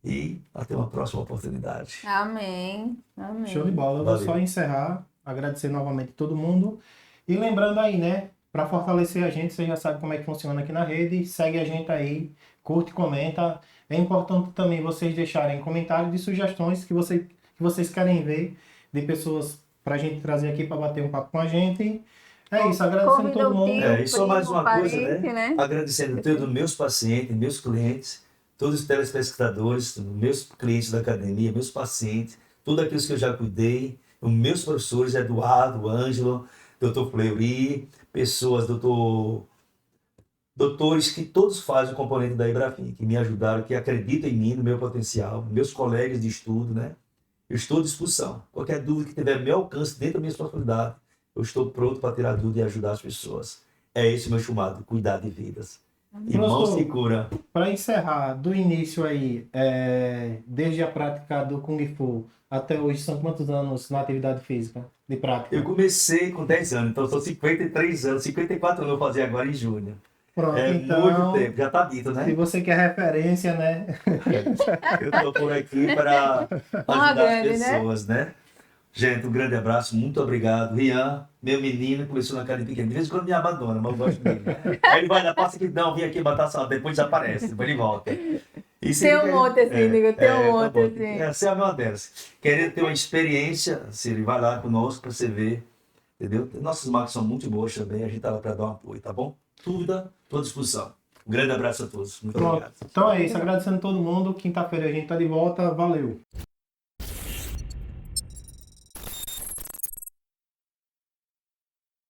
e até uma próxima oportunidade. Amém. Amém. Show de bola. Eu vou só encerrar, agradecer novamente a todo mundo. E lembrando aí, né? Para fortalecer a gente, você já sabe como é que funciona aqui na rede. Segue a gente aí, curte, comenta. É importante também vocês deixarem comentários de sugestões que vocês querem ver de pessoas pra gente trazer aqui para bater um papo com a gente. É isso, agradecendo todo mundo. E só mais uma coisa, né? Agradecendo todos os meus pacientes, meus clientes, todos os telespectadores, meus clientes da academia, meus pacientes, todos aqueles que eu já cuidei, os meus professores, Eduardo, Ângelo, Dr. Fleury, pessoas, doutores que todos fazem o componente da Ibrafim, que me ajudaram, que acreditam em mim, no meu potencial, meus colegas de estudo, né? Eu estou à disposição. Qualquer dúvida que tiver meu alcance dentro da minha responsabilidade, eu estou pronto para tirar dúvida e ajudar as pessoas. É esse o meu chamado, cuidar de vidas. Irmãos que cura. Para encerrar, do início aí, desde a prática do Kung Fu até hoje, são quantos anos na atividade física de prática? Eu comecei com 10 anos, então sou 53 anos, 54 anos eu vou fazer agora em junho. Pronto, então, muito tempo, já tá dito, né? Se você quer referência, né? Eu estou por aqui para ajudar as pessoas, né? Gente, um grande abraço, muito obrigado. Rian, meu menino, começou na academia pequena. De vez em quando me abandona, mas eu gosto dele. Aí ele vai na passa que não, vim aqui matar só, depois desaparece, depois ele volta. E tem um monte assim, digo, tem um monte assim. Essa é uma delas. Querendo ter uma experiência, se ele vai lá conosco para você ver, entendeu? Nossas marcas são muito boas também, a gente tá lá para dar um apoio, tá bom? Dúvida, estou à disposição. Um grande abraço a todos. Muito obrigado. Então é isso, agradecendo todo mundo. Quinta-feira a gente tá de volta. Valeu!